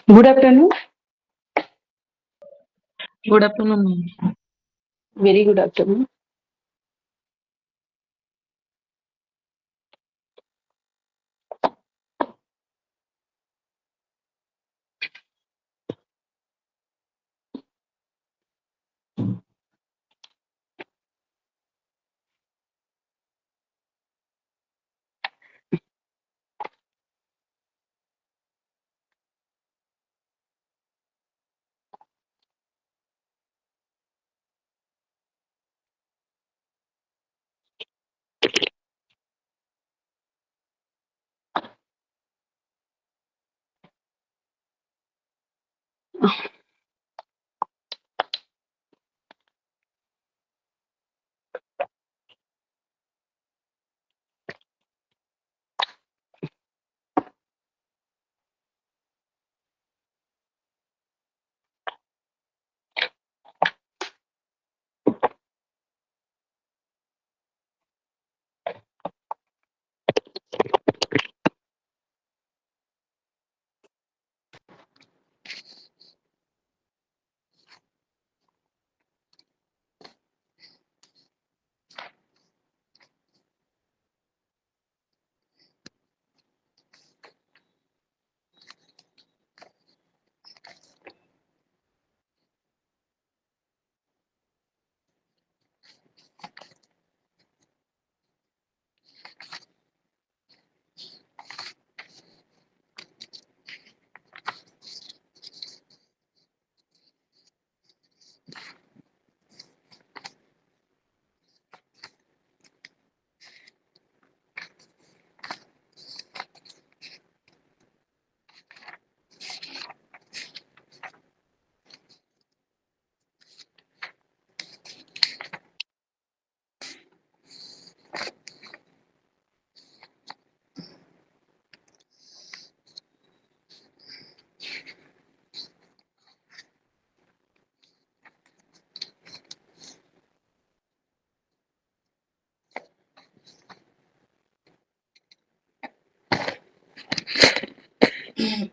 Good afternoon. Good afternoon, ma'am. Very good afternoon.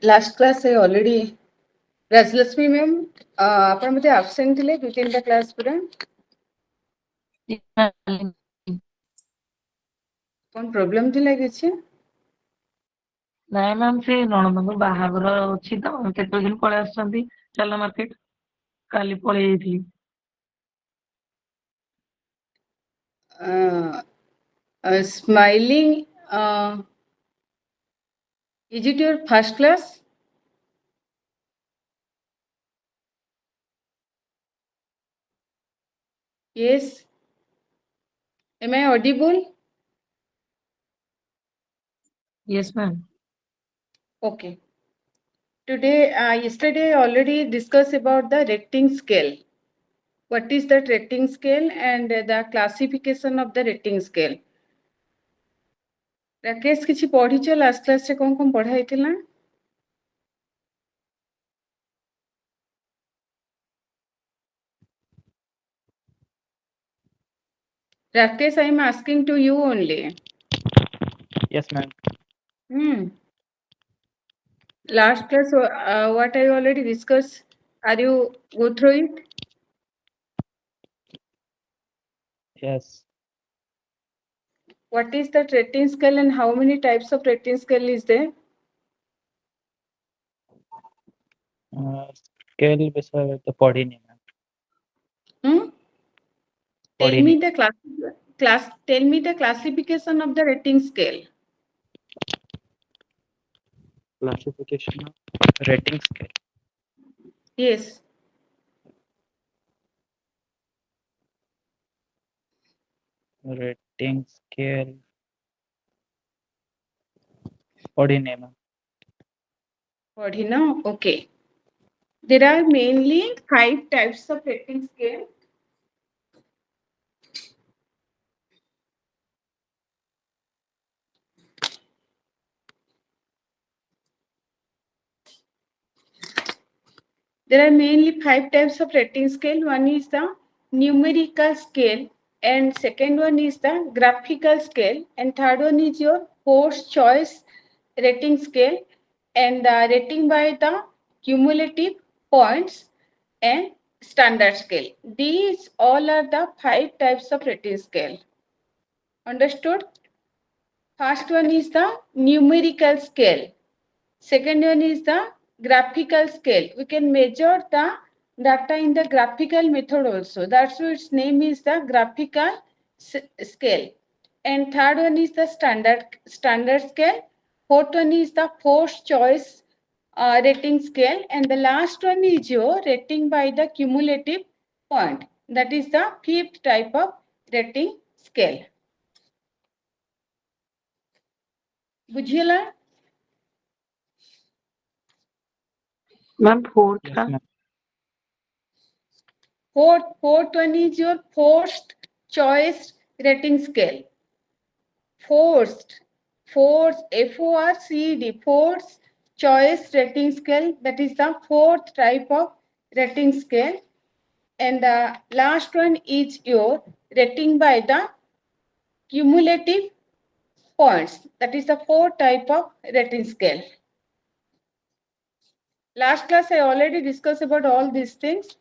Last class I already Rajlakshmi ma'am ଆପଣ ମତେ absent ଥିଲେ ଦୁଇ ତିନିଟା କ୍ଲାସ୍ ପୁରା କଣ ପ୍ରୋବ୍ଲେମ ଥିଲା କିଛି? ନାଇଁ ମ୍ୟାମ୍ ସେ ନଣନ୍ଦଙ୍କ ବାହାଘର ଅଛି ତ କେତେ ଦିନ ପଳେଇ ଆସିଛନ୍ତି ଚାଲା ମାର୍କେଟ କାଲି ପଳେଇ ଯାଇଥିଲି। Smiling, is it your first class? Yes. Am I audible? Yes, ma'am. Okay. Today, yesterday I already discussed about the rating scale. What is that rating scale and the classification of the rating scale? Rakesh किछि पढ़िଛ last class रे कोन पढ़ा हैतिला? Rakesh, I am asking to you only. Yes, ma'am. Last class, what I already discussed, are you go through it? Yes. What is the rating scale and how many types of rating scale is there? Scale विषय तो पढ़ी नहीं ma'am. Tell me the Tell me the classification of the rating scale. Classification of rating scale. Yes. Rating scale. पढ़ी नहीं ma'am. पढ़ी ना? Okay. There are mainly 5 types of rating scale. There are mainly 5 types of rating scale. One is the numerical scale, and second one is the graphical scale, and third one is your force choice rating scale, and the rating by the cumulative, points, and standard scale. These all are the 5 types of rating scale. Understood? First one is the numerical scale. Second one is the graphical scale. We can measure the data in the graphical method also. That's why its name is the graphical scale. And third one is the standard scale. Fourth one is the forced choice rating scale. And the last one is your rating by the cumulative point. That is the 5th type of rating scale. बुझिएला? Ma'am fourth Yes, का ma'am. Fourth one is your forced choice rating scale. Forced, FORCED, forced choice rating scale. That is the 4th type of rating scale. And the last one is your rating by the cumulative points. That is the 4th type of rating scale. Last class I already discussed about all these things.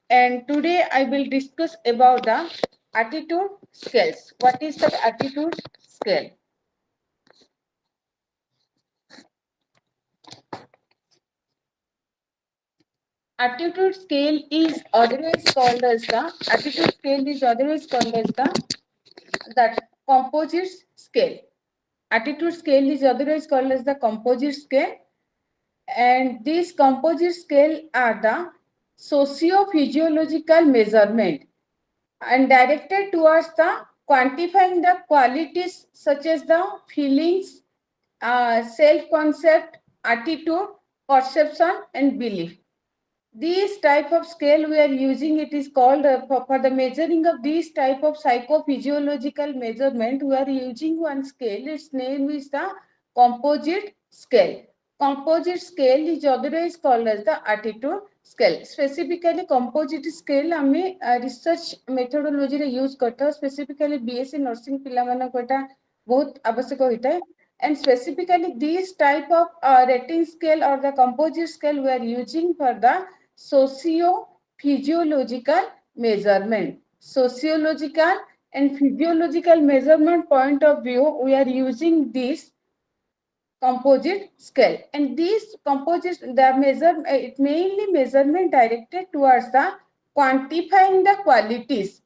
And today I will discuss about the attitude scales. What is the attitude scale? Attitude scale is otherwise called as the that composite scale. Attitude scale is otherwise called as the composite scale, and these composite scale are the socio-physiological measurement and directed towards the quantifying the qualities such as the feelings, self-concept, attitude, perception, and belief. These type of scale we are using, it is called for the measuring of these type of psychophysiological measurement, we are using one scale. Its name is the composite scale. Composite scale is otherwise called as the attitude scale. Specifically composite scale हमें research methodology रे use करता है. Specifically BSc nursing पिला माना कोटा बहुत आवश्यक होता है. And specifically these type of rating scale or the composite scale we are using for the socio-physiological measurement. Sociological and physiological measurement point of view, we are using this composite scale. And these composite, it mainly measurement directed towards the quantifying the qualities.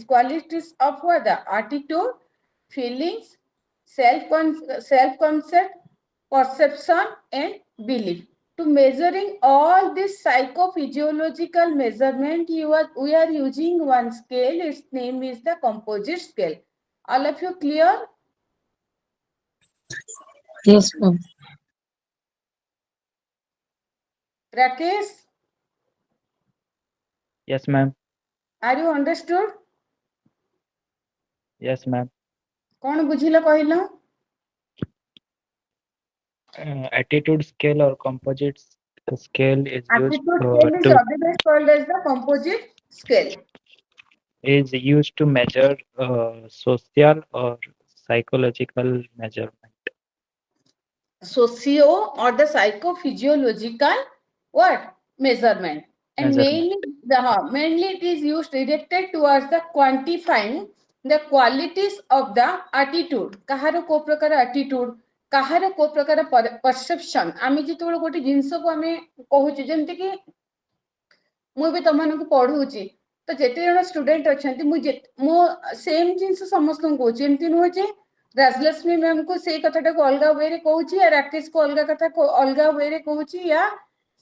Qualities of what? The attitude, feelings, self-concept, perception, and belief. To measuring all this psychophysiological measurement, we are using one scale. Its name is the composite scale. All of you clear? Yes ma'am Rakesh, Yes, ma'am. are you understood? Yes, ma'am. कौन बुझिला कहिला? Attitude scale or composite scale is used Attitude scale is to otherwise called as the composite scale. measure social or psychological measurement. Socio or the psychophysiological what? Measurement. And Measurement. mainly it is used directed towards the quantifying the qualities of the attitude. କାହାର କୋ ପ୍ରକାର attitude, କାହାର କୋ ପ୍ରକାର perception. ଆମେ ଯେତେବେଳେ ଗୋଟେ ଜିନିଷକୁ ଆମେ କହୁଛୁ, ଯେମିତି କି ମୁଁ ଏବେ ତମମାନଙ୍କୁ ପଢଉଛି, ତ ଯେତେ ଜଣ ଷ୍ଟୁଡେଣ୍ଟ ଅଛନ୍ତି, ମୁଁ ସେମ୍ ଜିନିଷ ସମସ୍ତଙ୍କୁ କହୁଛି. ଏମିତି ନୁହଁ ଯେ ରାଜଲକ୍ଷ୍ମୀ ମ୍ୟାମ୍ କୁ ସେଇ କଥାଟାକୁ ଅଲଗା ୱେରେ କହୁଛି, ୟା ରାକେଶ କୁ ଅଲଗା କଥା ଅଲଗା ୱେରେ କହୁଛି, ୟା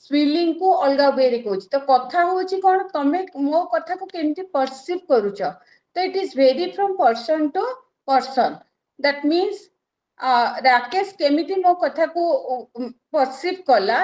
ସ୍ୱିଲିଂ କୁ ଅଲଗା ୱେରେ କହୁଛି. ତ କଥା ହଉଛି କଣ, ତମେ ମୋ କଥାକୁ କେମିତି ପରସିଭ୍ କରୁଛ. ତ ଇଟ୍ is very from person to person. That means Rakesh କେମିତି ମୋ କଥାକୁ ପରସିଭ୍ କଲା,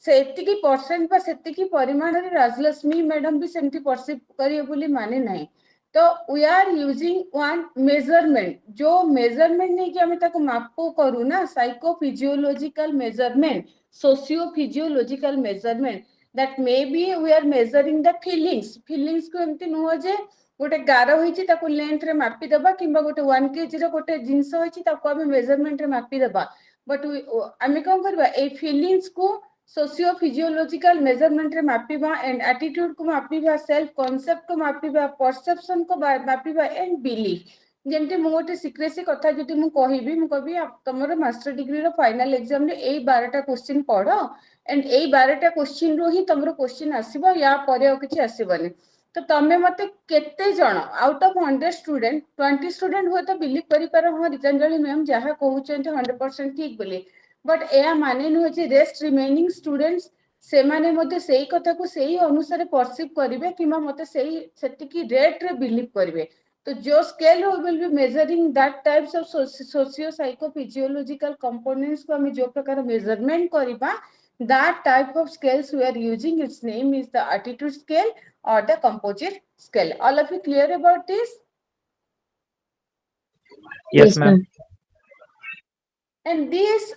ସେତିକି ପରସେଣ୍ଟ ବା ସେତିକି ପରିମାଣରେ ରାଜଲକ୍ଷ୍ମୀ ମ୍ୟାଡାମ ବି ସେମିତି ପରସିଭ୍ କରିବେ ବୋଲି ମାନେ ନାହିଁ. तो we are using one measurement. जो मेजरमेंट नहीं कि हमें ताको मापो करू ना, psychophysiological measurement, sociophysiological measurement, that may be we are measuring the feelings को एमती नुह जे गोटे गार होइछि ताको लेंथ रे मापी दबा, किंबा गोटे 1 kg रो गोटे जिंस होइछि ताको हमें मेजरमेंट रे मापी दबा. बट आम कौन करवा ए फीलिंग्स को सोशियो फिजियोलॉजिकल मेजरमेंट रे मापिबा एंड एटीट्यूड को मापिबा सेल्फ कांसेप्ट को मापिबा परसेप्शन को मापिबा एंड बिलीफ जेमती मु गोटे सिक्रेसी कथा जदि मु कहबी मु कहबी तमरो मास्टर डिग्री रो फाइनल एग्जाम रे एई 12टा क्वेश्चन पढ़ो एंड एई 12टा क्वेश्चन रो ही तमरो क्वेश्चन आसीबो या परे और किछि आसीबनी तो तमे मते केते जण आउट ऑफ 100 स्टूडेंट 20 स्टूडेंट हो तो बिलीव करि पारो हां रितंजलि मैम जहा कहउचंते 100% ठीक बोली बट एया माने नु जे रेस्ट रिमेनिंग स्टूडेंट्स से माने मते सेही कथा को सेही अनुसार परसीव करिवे किमा मते सेही सेतिकी रेट रे बिलीव करिवे तो जो scale will be measuring that types of socio psycho physiological components को हम जो प्रकार मेजरमेंट करिबा that type of scales we are using its name is the attitude scale or the composite scale. All of you clear about this? Yes, ma'am. And this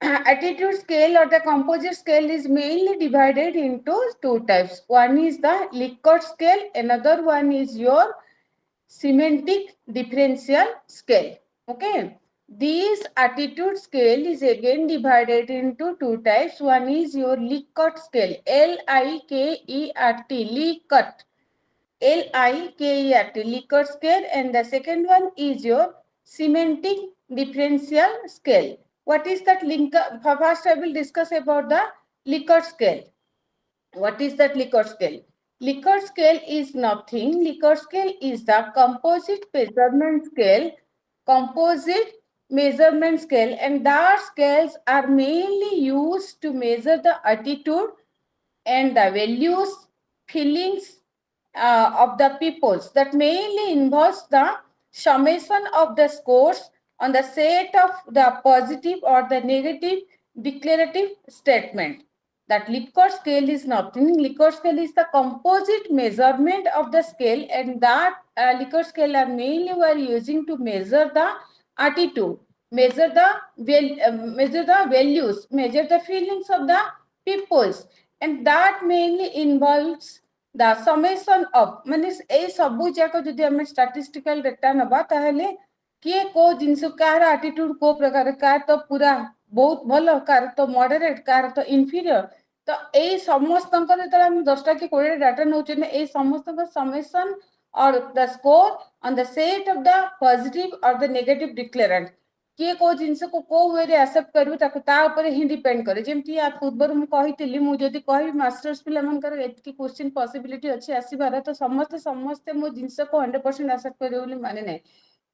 attitude scale or the composite scale is mainly divided into two types. One is the Likert scale, another one is your semantic differential scale. Okay. This attitude scale is again divided into two types. One is your Likert scale, Likert, Likert. Likert, Likert scale, and the second one is your semantic differential scale. What is that link? First, I will discuss about the Likert scale. What is that Likert scale? Likert scale is nothing. Likert scale is the composite measurement scale. Composite measurement scale, and the scales are mainly used to measure the attitude and the values, feelings of the peoples. That mainly involves the summation of the scores on the set of the positive or the negative declarative statement. That Likert scale is nothing. Likert scale is the composite measurement of the scale, and that Likert scale are mainly we are using to measure the attitude, measure the values, measure the feelings of the peoples, and that mainly involves the summation of माने ए सबु जाक जदि हम statistical data नबा ताहले किए को जिंस car attitude को प्रकार कार तो पूरा बहुत भलो कार तो मॉडरेट कार तो इंफीरियर तो ए समस्त जब हम 10टा कि 20 डाटा नउचे ने ए समस्त समेशन और the score on the set of the positive और द नेगेटिव डिक्लेरेंट किए को जिंस को को वे रे एक्सेप्ट करू ताको ता ऊपर ही डिपेंड करे जेमती आ पूर्व मु कहितली मु जदी कहि मास्टर्स पिला मनकर एतकी क्वेश्चन पॉसिबिलिटी अछि आसीबार तो समस्त मो जिंस को 100% एक्सेप्ट करियो बोली माने नै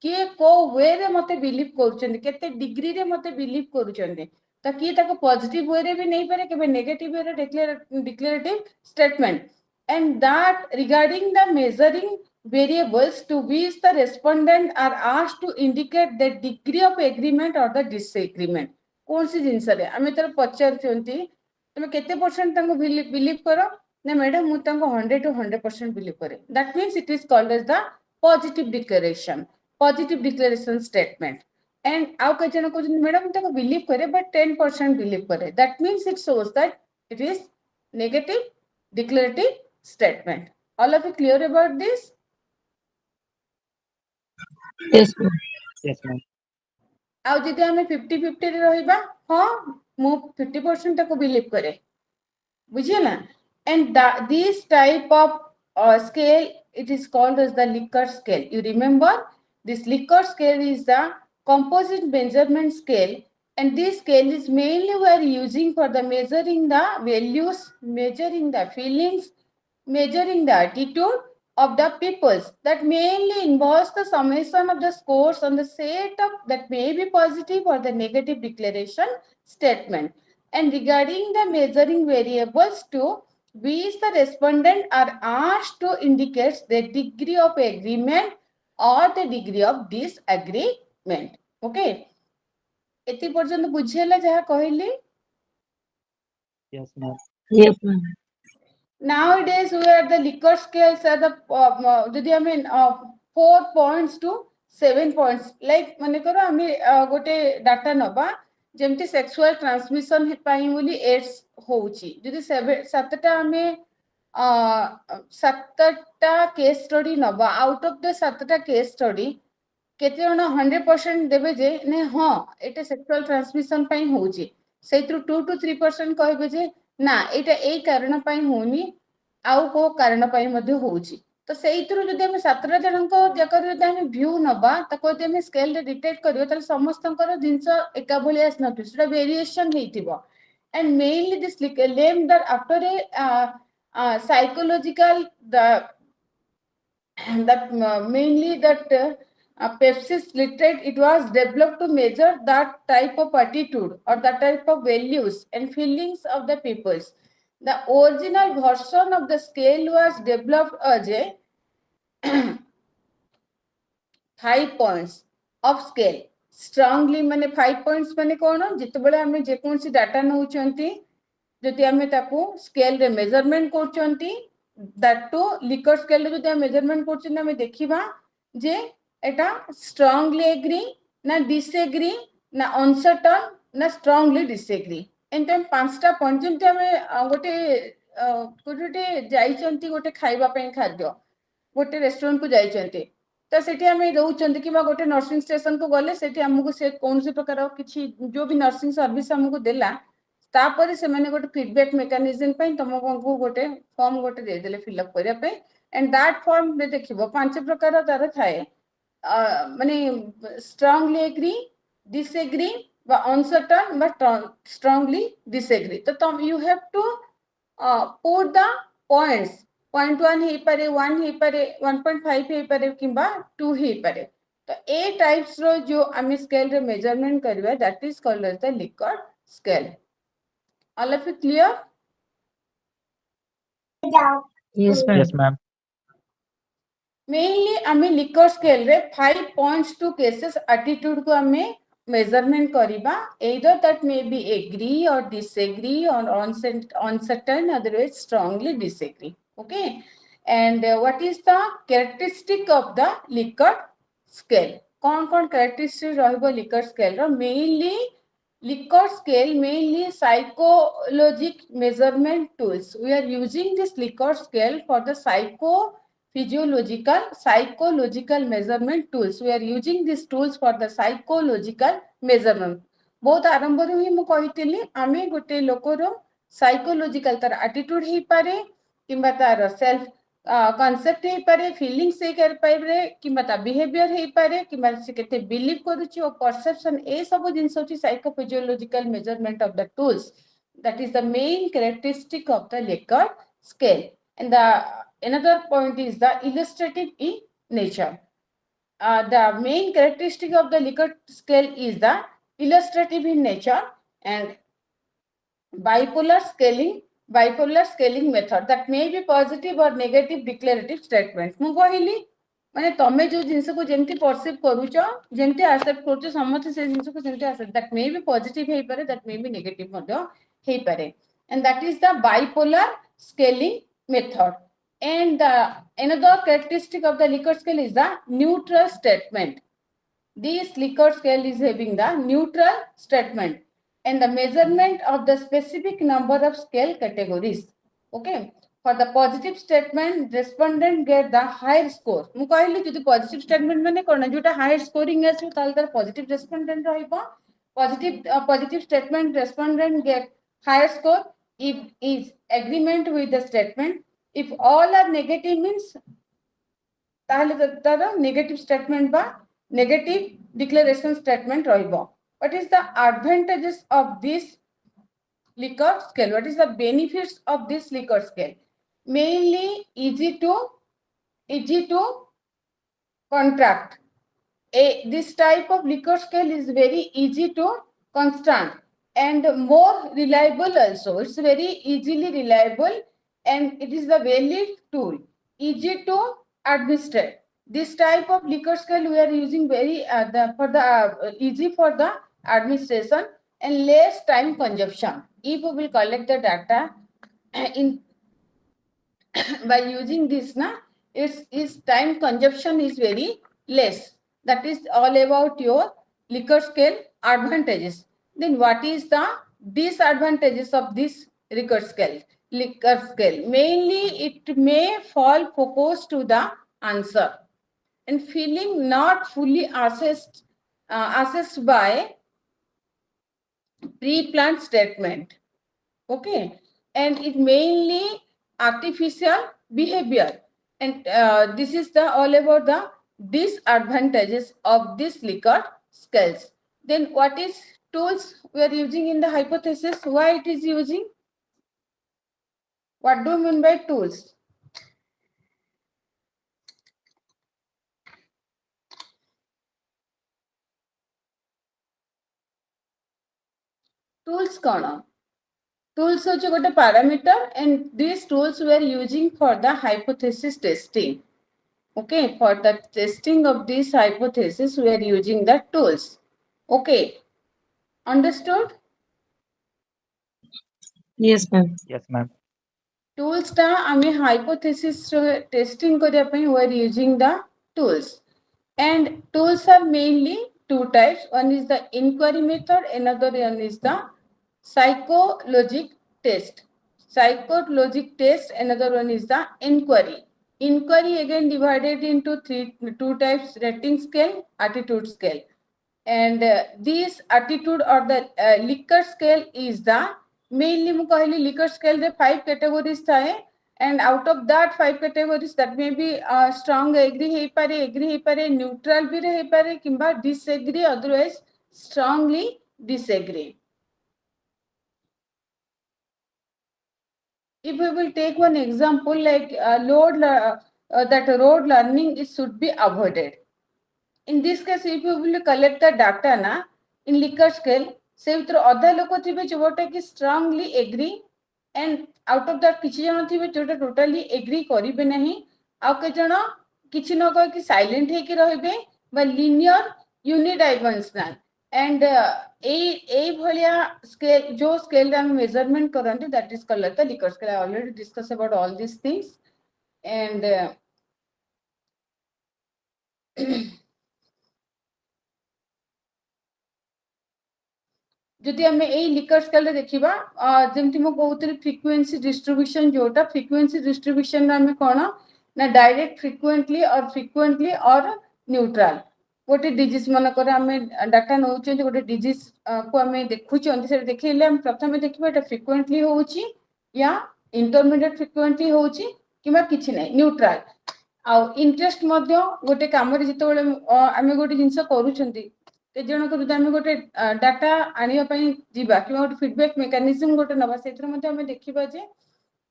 किए को वे रे मते बिलीव करूचंदी केते डिग्री रे मते बिलीव करूचंदी तो किए ताको पॉजिटिव वे रे भी नहीं पारे केबे नेगेटिव वे रे declarative statement and that regarding the measuring variables to which the respondent are asked to indicate the degree of agreement or the disagreement कौन सी जिंस रे आमे तर पचारचंती तमे केते परसेंट तांको बिलीव करो ना मैडम मु तांको 100 to 100% बिलीव करे that means it is called as the positive declaration statement and आउ कई जन को मैडम तांको बिलीव करे but 10% बिलीव करे that means it shows that it is negative declarative statement. All of you clear about this? Yes, ma'am. Yes, ma'am. आउ जदि हमें 50-50 रे रहिबा हां मु 50% तक बिलीव करे बुझिए ना and this type of scale it is called as the Likert scale. You remember this Likert scale is the composite measurement scale, and this scale is mainly we are using for the measuring the values, measuring the feelings, measuring the attitude of the peoples. That mainly involves the summation of the scores on the set of that may be positive or the negative declaration statement. And regarding the measuring variables to which the respondent are asked to indicate the degree of agreement or the degree of disagreement. Okay. एति पर्यंत बुझियला जहा कहली. Yes, ma'am. Yes, ma'am. Nowadays, where the Likert scales are the जदि हमें 4 points to 7 points like माने करो हमें गोटे डाटा नबा जेमती सेक्सुअल ट्रांसमिशन पाई बोली एड्स होउची जदि 7टा हमें 7टा केस स्टडी नबा आउट ऑफ द 7टा केस स्टडी केते जण 100% देबे जे ने हाँ एटा सेक्सुअल ट्रांसमिशन पई होउची सेथु 2 to 3% कहबे जे ना एटा एई कारण पई होनी आउ को कारण पई मध्ये होउची तो सेइथुरु जदि हम 17 जनको जकर जदि हम व्यू नबा ताको जदि हम स्केल रे डिटेक्ट करियो त समस्तंकर जिंस एका भली आस नथि सेटा variation हेतिबो and mainly this claim that after a psychological that mainly that Pepsi's literate it was developed to measure that type of attitude or that type of values and feelings of the peoples. The original version of the scale was developed as a 5 points of scale. Strongly माने 5 points माने कौन जिते बड़े हमें जेकोंसी data नौ चंती जति हमें ताकू scale रे मेजरमेंट कर चंती that to liquor scale रे जति हम मेजरमेंट कर चंती हमें देखिबा जे एटा strongly agree ना disagree ना uncertain ना strongly disagree एंड टाइम पांचटा पॉइंट जेमते हमें गोटे जाई चंती गोटे खाइबा पे खाद्य गोटे रेस्टोरेंट को जाई चंती तो सेठी हमें रहउचंती कि गोटे नर्सिंग स्टेशन को गले सेठी हमको से कौन से प्रकार किछि जो भी नर्सिंग सर्विस हमको देला तापर से माने गोटे फीडबैक मेकानिज्म पे तुमको गोटे फॉर्म गोटे दे देले फिल अप करिया पे एंड दैट फॉर्म रे देखिबो पांच प्रकार तार थाए माने स्ट्रांगली एग्री डिसएग्री बा अनसर्टन बा स्ट्रांगली डिसएग्री तो तुम you have to put the points 0.1 हे पारे 1 हे पारे 1.5 हे पारे किंबा 2 हे पारे तो ए टाइप्स रो जो आमी स्केल रे मेजरमेंट करबा that is called as the Likert scale all of you clear Yes, ma'am. Yes, ma'am. mainly आमी लिकर स्केल रे 5 points to cases attitude को आमे measurement करिबा either that may be agree or disagree or uncertain otherwise strongly disagree okay and what is the characteristic of the Likert scale कौन characteristic रहबो Likert scale row mainly Likert scale mainly psychologic measurement tools we are using this Likert scale for the psychological measurement tools we are using these tools for the psychological measurement बहुत आरंभ रू ही मु कहितली आमे गोटे लोकर psychological तार attitude हे पारे किंबा तार सेल्फ कॉन्सेप्ट हे पारे फीलिंग्स हे कर पाइबरे किंबा ता बिहेवियर हे पारे किंबा से केते बिलीव करूची और परसेप्शन ए सब जिंस होची psychophysiological measurement of the tools that is the main characteristic of the Likert scale and the another point is the illustrative in nature the main characteristic of the Likert scale is the illustrative in nature and bipolar scaling method that may be positive or negative declarative statement मु कहली माने तमे जो जिंस को जेमती perceive करूचो जेमती accept करूचो समस्त से जिंस को जेमती accept that may be positive हे पारे दैट मे बी नेगेटिव मध्य हे पारे and that is the bipolar scaling method and the another characteristic of the Likert scale is the neutral statement this Likert scale is having the neutral statement and the measurement of the specific number of scale categories okay for the positive statement respondent get the higher score मु कहली जदि positive statement माने कोन जोटा higher scoring आछो ताल तार positive respondent रहइबो positive statement respondent get higher score if is agreement with the statement if all are negative means ताहले तार negative statement बा negative declaration statement रहइबो what is the advantages of this Likert scale what is the benefits of this Likert scale mainly easy to contract this type of Likert scale is very easy to construct and more reliable also it's very easily reliable and it is the valid tool easy to administer this type of Likert scale we are using very easy for the administration and less time consumption if we will collect the data in by using this na its time consumption is very less that is all about your Likert scale advantages then what is the disadvantages of this Likert scale mainly it may fall focus to the answer and feeling not fully assessed by pre-planned statement. Okay, and it mainly artificial behavior, and this is the all about the disadvantages of this Likert scales. Then what is tools we are using in the hypothesis? Why it is using? What do you mean by tools? Tools कौन? Tools होचे गोटे parameter, and these tools we are using for the hypothesis testing. Okay, for the testing of this hypothesis we are using the tools. Okay, understood? Yes, ma'am. Yes, ma'am. Tools ta आम्ही hypothesis testing करिया पई we are using the tools, and tools are mainly two types. One is the inquiry method, another one is the psychologic test. Psychologic test, another one is the inquiry. Inquiry again divided into two types: rating scale, attitude scale. And this attitude or the Likert scale is the mainly mu kahili Likert scale there 5 categories thae, and out of that 5 categories that may be strong agree hei pare, neutral bhi rahi pare, kimba disagree, otherwise strongly disagree. If we will take one example like that road learning is should be avoided. In this case, if you will collect the data na in Likert scale, से भीतर अधा लोक थिबे जोटा कि strongly agree, and out of that किछि जन थिबे जोटा totally agree करिबे नहीं, आ के जन किछि न कह कि silent हे कि रहबे बा linear unidimensional, and A भलिया scale जो scale हम measurement करंते, that is called the Likert scale. I already discussed about all these things, and যদি আমি এই Likert scale রে দেখিবা, যেমতি মো कहउतली frequency distribution, जोटा frequency distribution रे हमें कोन ना direct frequently or neutral. गोटे डिजीज मन करे हमें डाटा नउचे, गोटे डिजीज को हमें देखुचे से देखिले हम प्रथम देखिबा एटा frequently होउची या intermediate frequently होउची किबा किछि नै neutral. आ इंटरेस्ट मध्य गोटे काम रे जतबेले हमें गोटे जिंस करूछंती, के जनक जदि आमे गोटे डाटा आनिया पई जीवा कि गोटे फीडबैक मेकानिज्म गोटे नबा, सेतिर मध्ये हमें देखिबा जे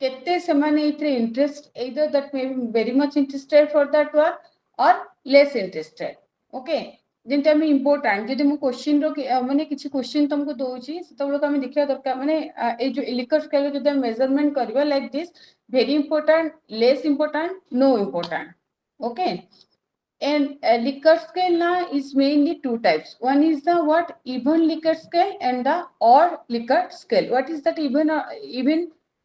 केते समान इतरे interest, either that may be very much interested for that work or less interested. Okay, जेंते हमें इंपोर्टेंट जदि मु क्वेश्चन रो माने किछि क्वेश्चन तुमको दोउची सेतबेले हमें देखिया दरकार, माने ए जो Likert scale जदि हम मेजरमेंट करबा like this, very important, less important, no important. Okay, and Likert scale now is mainly two types. One is the what even Likert scale and the odd Likert scale. What is that even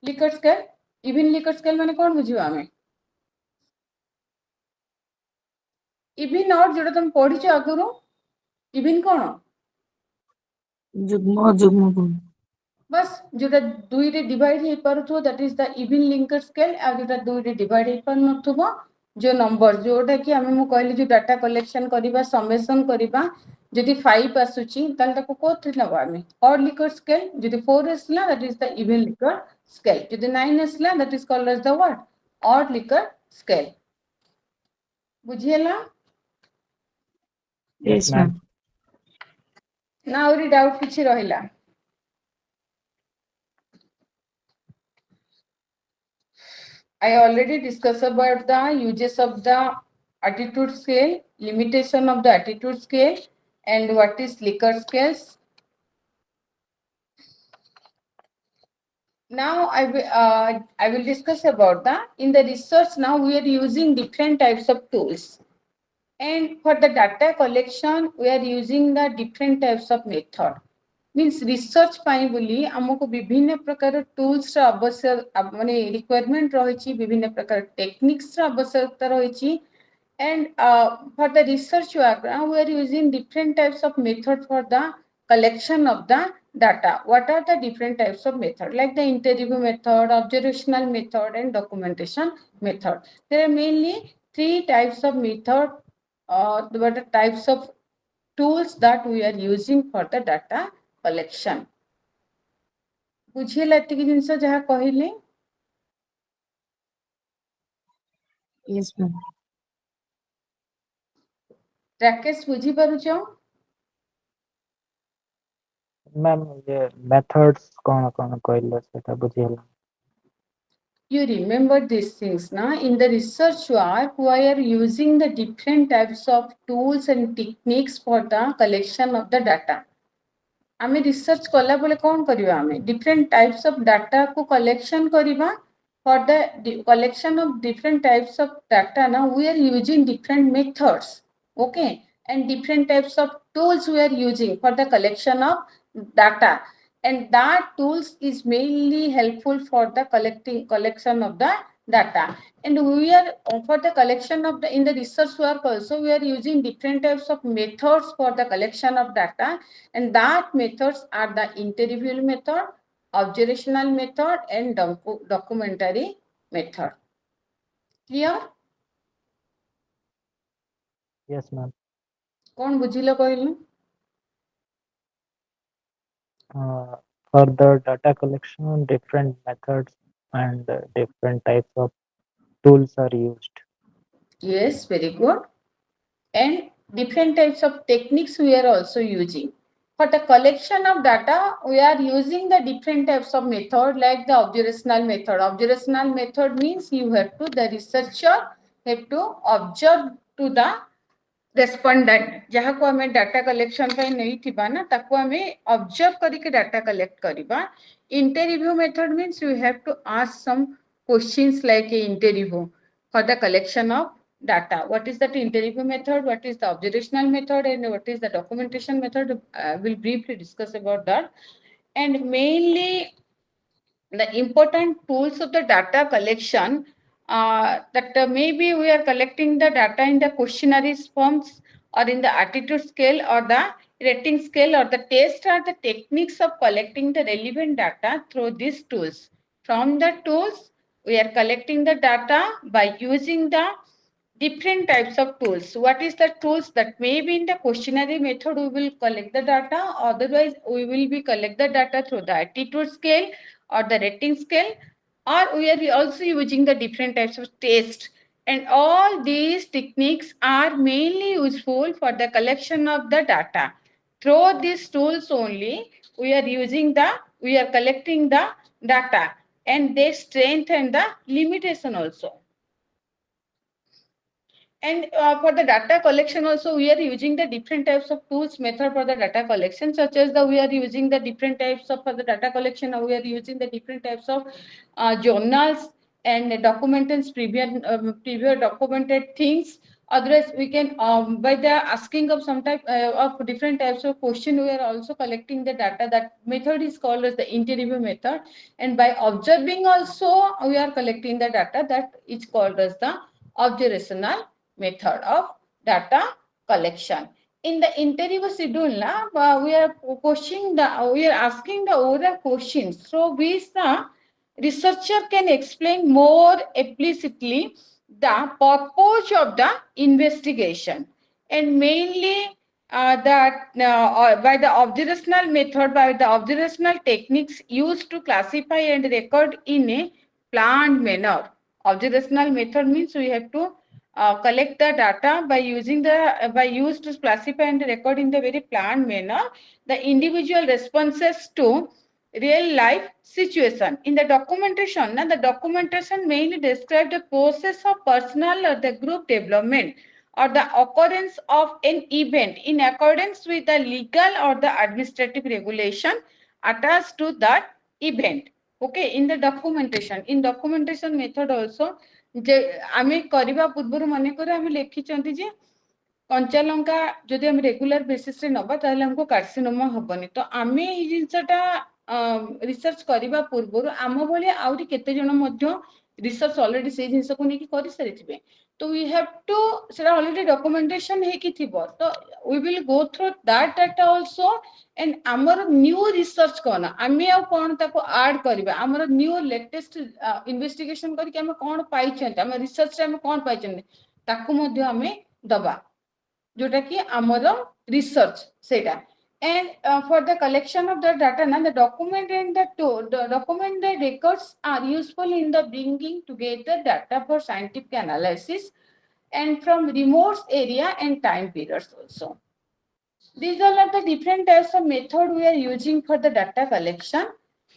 Likert scale? Even Likert scale माने कौन बुझिबा हमें? Even odd जोटा तुम पढ़ी आगुरु, even कौन? जुग्म बस जोटा दुई रे डिवाइड हे परथो, that is the even Likert scale. आ जोटा दुई रे डिवाइड हे पर नथुबो जो नंबर जोटा कि हमें मु कहली जो डाटा कलेक्शन करिबा, समेशन करिबा, जदि 5 आसुची ताल ताको कोथि नबा हमें odd Likert scale. जदि 4 असला, that is the even Likert scale. जदि 9 असला, that is called as the what odd Likert scale. बुझियला? Yes, ma'am. ना और डाउट किछि रहिला? I already discussed about the uses of the attitude scale, limitation of the attitude scale, and what is Likert scales. Now I will discuss about the in the research. Now we are using different types of tools, and for the data collection we are using the different types of method. Means research पाई बोली हमको विभिन्न प्रकार tools रा आवश्यक माने requirement रही, विभिन्न प्रकार टेक्निक्स रा आवश्यकता रही, and for the research work we are using different types of method for the collection of the data. What are the different types of method? Like the interview method, observational method, and documentation method. There are mainly three types of method what are types of tools that we are using for the data collection. बुझिएला एतिक जिनस जहाँ कहले. Yes, ma'am. Rakesh बुझी पारुछ? Ma'am ये methods कौन कौन कहले सेटा बुझियला. You remember these things, na? In the research work, we are using the different types of tools and techniques for the collection of the data. आमे research कला बोले कौन करिवा आमे different types of data को collection करिवा. For the collection of different types of data, now we are using different methods, okay, and different types of tools we are using for the collection of data, and that tools is mainly helpful for the collection of the data. And we are for the collection of the in the research work also we are using different types of methods for the collection of data, and that methods are the interview method, observational method, and documentary method. Clear? Yes ma'am. कौन बुझिल कहलु? For the data collection, different methods and different types of tools are used. Yes, very good. And different types of techniques we are also using. For the collection of data, we are using the different types of method like the observational method. Observational method means the researcher have to observe to the respondent जहाँ को हमें data collection पे नहीं थिबा ना ताको हमें observe करके डाटा कलेक्ट करिबा. Interview method means you have to ask some questions like a interview for the collection of data. What is that interview method, what is the observational method, and what is the documentation method? We'll briefly discuss about that. And mainly the important tools of the data collection, that maybe we are collecting the data in the questionnaire forms or in the attitude scale or the rating scale or the test are the techniques of collecting the relevant data through these tools. From the tools, we are collecting the data by using the different types of tools. What is the tools? That maybe in the questionnaire method we will collect the data, otherwise we will be collect the data through the attitude scale or the rating scale, or we are also using the different types of test. And all these techniques are mainly useful for the collection of the data. Through these tools only we are collecting the data, and they strengthen the limitation also. And for the data collection also, we are using the different types of tools method for the data collection, such as we are using the different types of for the data collection. We are using the different types of journals and documents, previous documented things. Otherwise, we can by the asking of some type of different types of question, we are also collecting the data. That method is called as the interview method. And by observing also, we are collecting the data. That is called as the observational method of data collection. In the interview schedule, we are asking the oral questions through which the researcher can explain more explicitly the purpose of the investigation, and mainly by the observational method, by the observational techniques used to classify and record in a planned manner. Observational method means we have to collect the data by using to classify and record in the very planned manner the individual responses to real life situation. In the documentation, the documentation mainly describe the process of personal or the group development or the occurrence of an event in accordance with the legal or the administrative regulation attached to that event. Okay, in the documentation method also, जे आमे करिबा पूर्व मन कर आमे लिखिचंती जे कंचा लंका जदि आमे regular basis रे नबा ताले हमको कार्सिनोमा हबनी. तो आमे ई जिंसटा रिसर्च करिबा पूर्व आम भली आउरी केते जण मध्य रिसर्च ऑलरेडी से जिंस को नेकी करि सारिथिबे. तो वी हैव टू सेरा ऑलरेडी डॉक्यूमेंटेशन हे कि थिबो. तो we will go through that data also. And आमर न्यू रिसर्च कोन आमे आ कोन ताको ऐड करबा आमर न्यू लेटेस्ट इन्वेस्टिगेशन करके आमे कोन पाइछन आमे रिसर्च रे आमे कोन पाइछन ताको मध्य आमे दबा. जोटा कि आमर रिसर्च सेटा and for the collection of the data na the document and the document the records are useful in the bringing together data for scientific analysis and from remote area and time periods also. These all are the different types of method we are using for the data collection.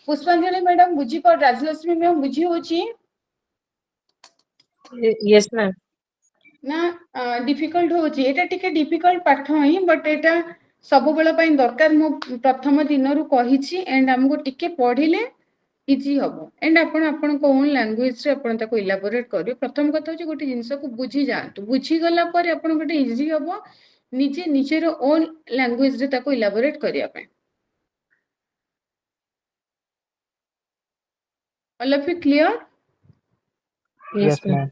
Pushpanjali madam बुझी पर Rajalakshmi ma'am बुझी होची Yes, ma'am. ना difficult होची एटा टिके difficult पाठ ही but एटा सब बेला पई दरकार मु प्रथम दिन रु कहिची एंड हमको टिके पढिले इजी हबो एंड आपण को ओन लैंग्वेज रे आपण ताको इलाबोरेट करियो प्रथम कथा होची गोटे जिंस को बुझी जांतु बुझी गला पर आपण गोटे इजी हबो निजे निजेर ओन लैंग्वेज रे ताको इलाबोरेट करिया पे all of you clear Yes, Yes, ma'am. ma'am.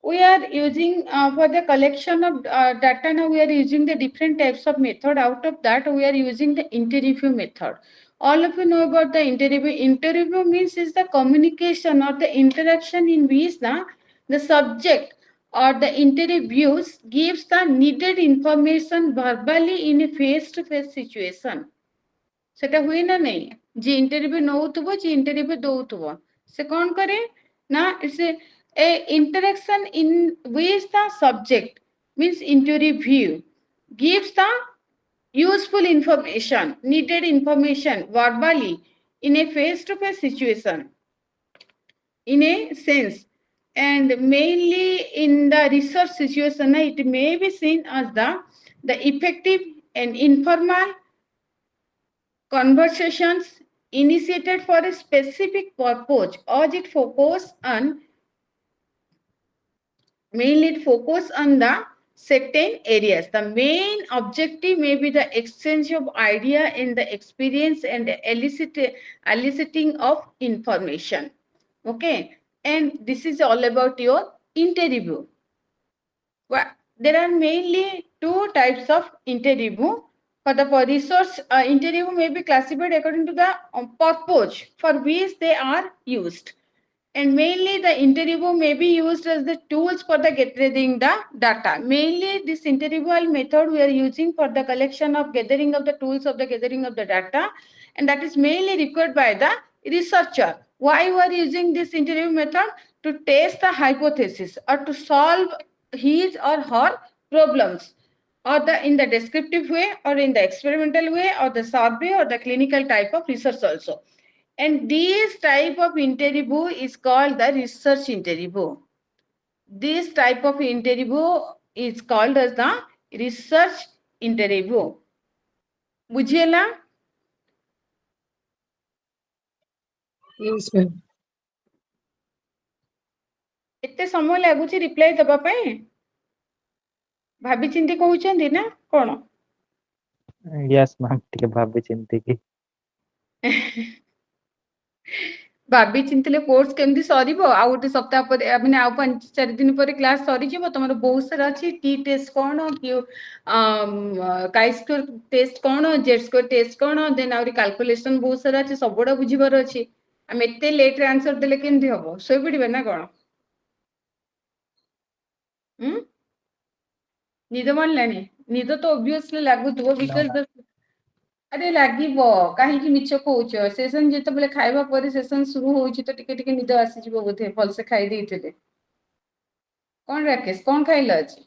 we are using for the collection of data now we are using the different types of method out of that we are using the interview method all of you know about the interview means is the communication or the interaction in which the subject or the interviews gives the needed information verbally in a face to face situation सेटा हुए ना नहीं जे interview नौथुबो जे interview दौथुबो से कौन करे ना it's a interaction in which the subject means interview gives the useful information needed information verbally in a face to face situation in a sense and mainly in the research situation it may be seen as the effective and informal conversations initiated for a specific purpose or it focus on mainly it focus on the certain areas the main objective may be the exchange of idea in the experience and eliciting of information okay and this is all about your interview there are mainly two types of interview for the research interview may be classified according to the purpose for which they are used and mainly the interview may be used as the tools for the gathering the data mainly this interview method we are using for the collection of gathering of the tools of the gathering of the data and that is mainly required by the researcher why we are using this interview method to test the hypothesis or to solve his or her problems or the in the descriptive way or in the experimental way or the survey or the clinical type of research also and this type of interview is called the research interview this type of interview is called as the research interview बुझिएला Yes, ma'am. एते समय लागुची reply दबा ପାଇଁ भाबी चिंती कहउचंदी ना कोन Yes, ma'am. ଟିକେ ଭାବି ଚିନ୍ତିକି भाबी चिंतले course केमती सरीबो आ गोटे सप्ताह पर माने आ 5-4 दिन पर क्लास सरी जीवो तमरो बहुत सारा अछि टी टेस्ट कोन कि काई स्कोर टेस्ट कोन जेड स्कोर टेस्ट कोन देन आउरी कैलकुलेशन बहुत सारा अछि सबोडा बुझिबार अछि हम एते लेट रे आंसर देले केमती हबो सोई पडिबे ना कोन निद मानलानी निद तो ऑब्वियसली लागुथबो No, बिकॉज़ ma'am. अरे लागिबो काहेकि मिछ कहउछ सेशन जेते बेले खाइबा पर सेशन शुरू होउची तो टिके टिके निद आसी जिवो बोथे फल से खाइ दैथिले कोन राकेश कोन खाइला अछि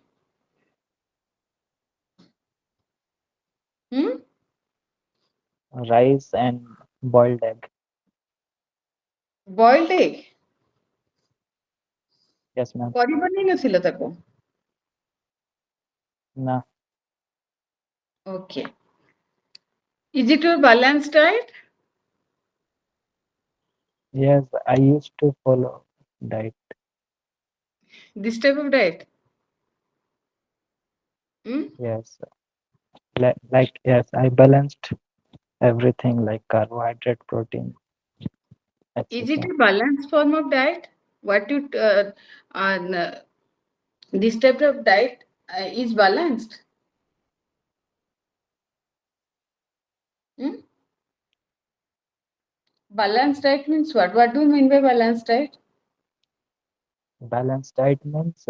Rice and boiled egg. Boiled egg Yes, ma'am. କରି बनै नथिल ताको No. Okay is it your balance diet Yes, I used to follow diet. This type of diet Yes. Like yes, I balanced everything like carbohydrate, protein, is it etc. a balanced form of diet what you uh, this type of diet is balanced balanced diet means what do you mean by balanced diet Balanced diet means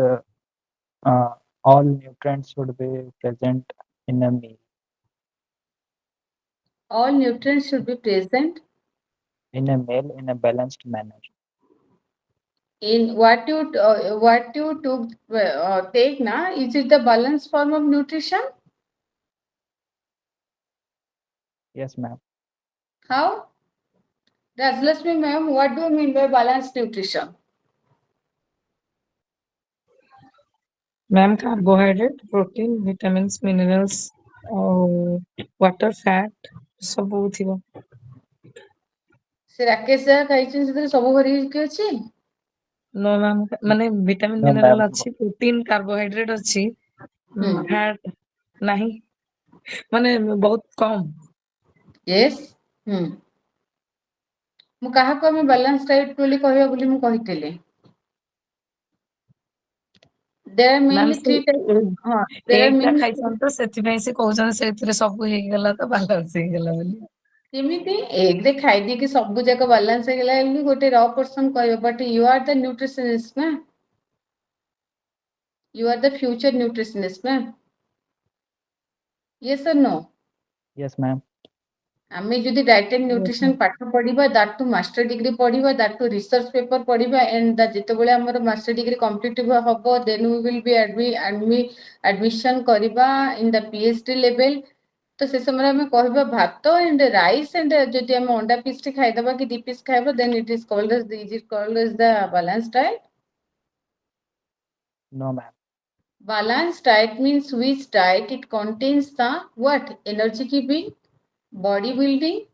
All nutrients should be present in a meal. All nutrients should be present In a meal in a balanced manner. in what you took take na. Is it the balanced form of nutrition? Yes, ma'am. How? Rajlakshmi ma'am, what do you mean by balanced nutrition? Ma'am carbohydrate protein vitamins minerals ଆଉ water fat ସବୁ ଥିବ। ସେ ରାକେଶ ଯାହା ଖାଇଛନ୍ତି ସେଥିରେ ସବୁ ଭରିକି ଅଛି? नो ମ୍ୟାମ୍ ମାନେ ଭିଟାମିନ୍ No, ମିନେରାଲ୍ ma'am. ଅଛି, ପ୍ରୋଟିନ୍ କାର୍ବୋହାଇଡ୍ରେଟ୍ ଅଛି, ହୁଁ ଫ୍ୟାଟ୍ ନାହିଁ ମାନେ ବହୁତ କମ୍। ୟେସ୍। ହୁଁ ମୁଁ କାହାକୁ ଆମେ ବାଲାନ୍ସ ଡାଏଟ୍ ବୋଲି କହିବା ବୋଲି ମୁଁ କହିଥିଲି? There are ମ୍ୟାମ୍ mainly ସେ three types. ହଁ, there are ଏଗ୍ ଟା mainly three. ଖାଇଛନ୍ତି ତ ସେଥିପାଇଁ ସେ କହୁଛନ୍ତି ସେଇଥିରେ ସବୁ ହେଇଗଲା ତ ବାଲାନ୍ସ ହେଇଗଲା ବୋଲି। କେମିତି ଏଗରେ ଖାଇଦେଇକି ସବୁ ଯାକ ବାଲାନ୍ସ ହେଇଗଲା ବୋଲି ଗୋଟେ ର ପର୍ସନ କହିବ, but you are the nutritionist ନା, you are the future nutritionist ନା, yes or no? Yes, ma'am. ଆମେ ଯଦି diet and Yes, nutrition ma'am. ପାଠ ପଢିବା, ଦ୍ୟାଟ୍ ଟୁ ମାଷ୍ଟର ଡିଗ୍ରୀ ପଢିବା, ଦ୍ୟାଟ୍ ଟୁ ରିସର୍ଚ୍ଚ ପେପର ପଢିବା, ଏଣ୍ଡ ଯେତେବେଳେ ଆମର ମାଷ୍ଟର ଡିଗ୍ରୀ କମ୍ପ୍ଲିଟ ହବ, ଦେନ୍ ୱି ୱିଲ୍ ବି ଆଡମିସନ କରିବା ଇନ୍ ଦ PhD ଲେଭେଲ। ତ ସେ ସମୟରେ ଆମେ କହିବା ଭାତ ଏଣ୍ଡ ରାଇସ୍ ଏଣ୍ଡ ଯଦି ଆମେ ଅଣ୍ଡା ପିସ୍ ଟି ଖାଇଦବା କି 2 ପିସ୍ ଖାଇବା, then it is called as the balanced diet. No, ma'am. Balanced diet means which diet it contains the what? Energy giving, body building,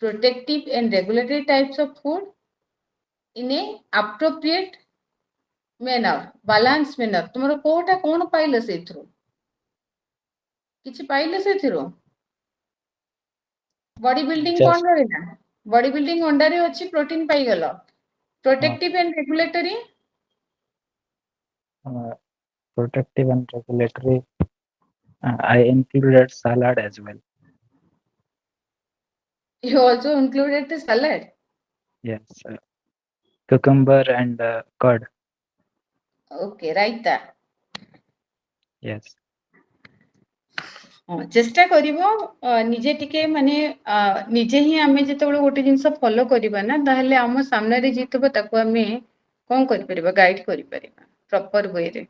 protective and regulatory types of food in a appropriate manner, balance manner. ତୁମର କୋଉଟା କଣ ପାଇଲ ସେଇଥିରୁ? କିଛି ପାଇଲ ସେଇଥିରୁ? Body building Just କଣ ରହିଲା? ବଡି ବିଲ୍ଡିଂ ଅଣ୍ଡାରେ ଅଛି, ପ୍ରୋଟିନ୍ ପାଇଗଲ। Protective and regulatory? uh, protective and regulatory. I included salad as well. You also included the salad. Yes, cucumber and curd. Okay, write that. Yes, ଚେଷ୍ଟା କରିବ ନିଜେ ଟିକେ ମାନେ ନିଜେ ହିଁ ଆମେ ଯେତେବେଳେ ଗୋଟେ ଜିନିଷ ଫଲୋ କରିବା ନା, ତାହେଲେ ଆମ ସାମ୍ନାରେ ଯିଏ ଥିବ ତାକୁ ଆମେ କଣ କରିପାରିବା? ଗାଇଡ କରିପାରିବା ପ୍ରପର ୱେରେ।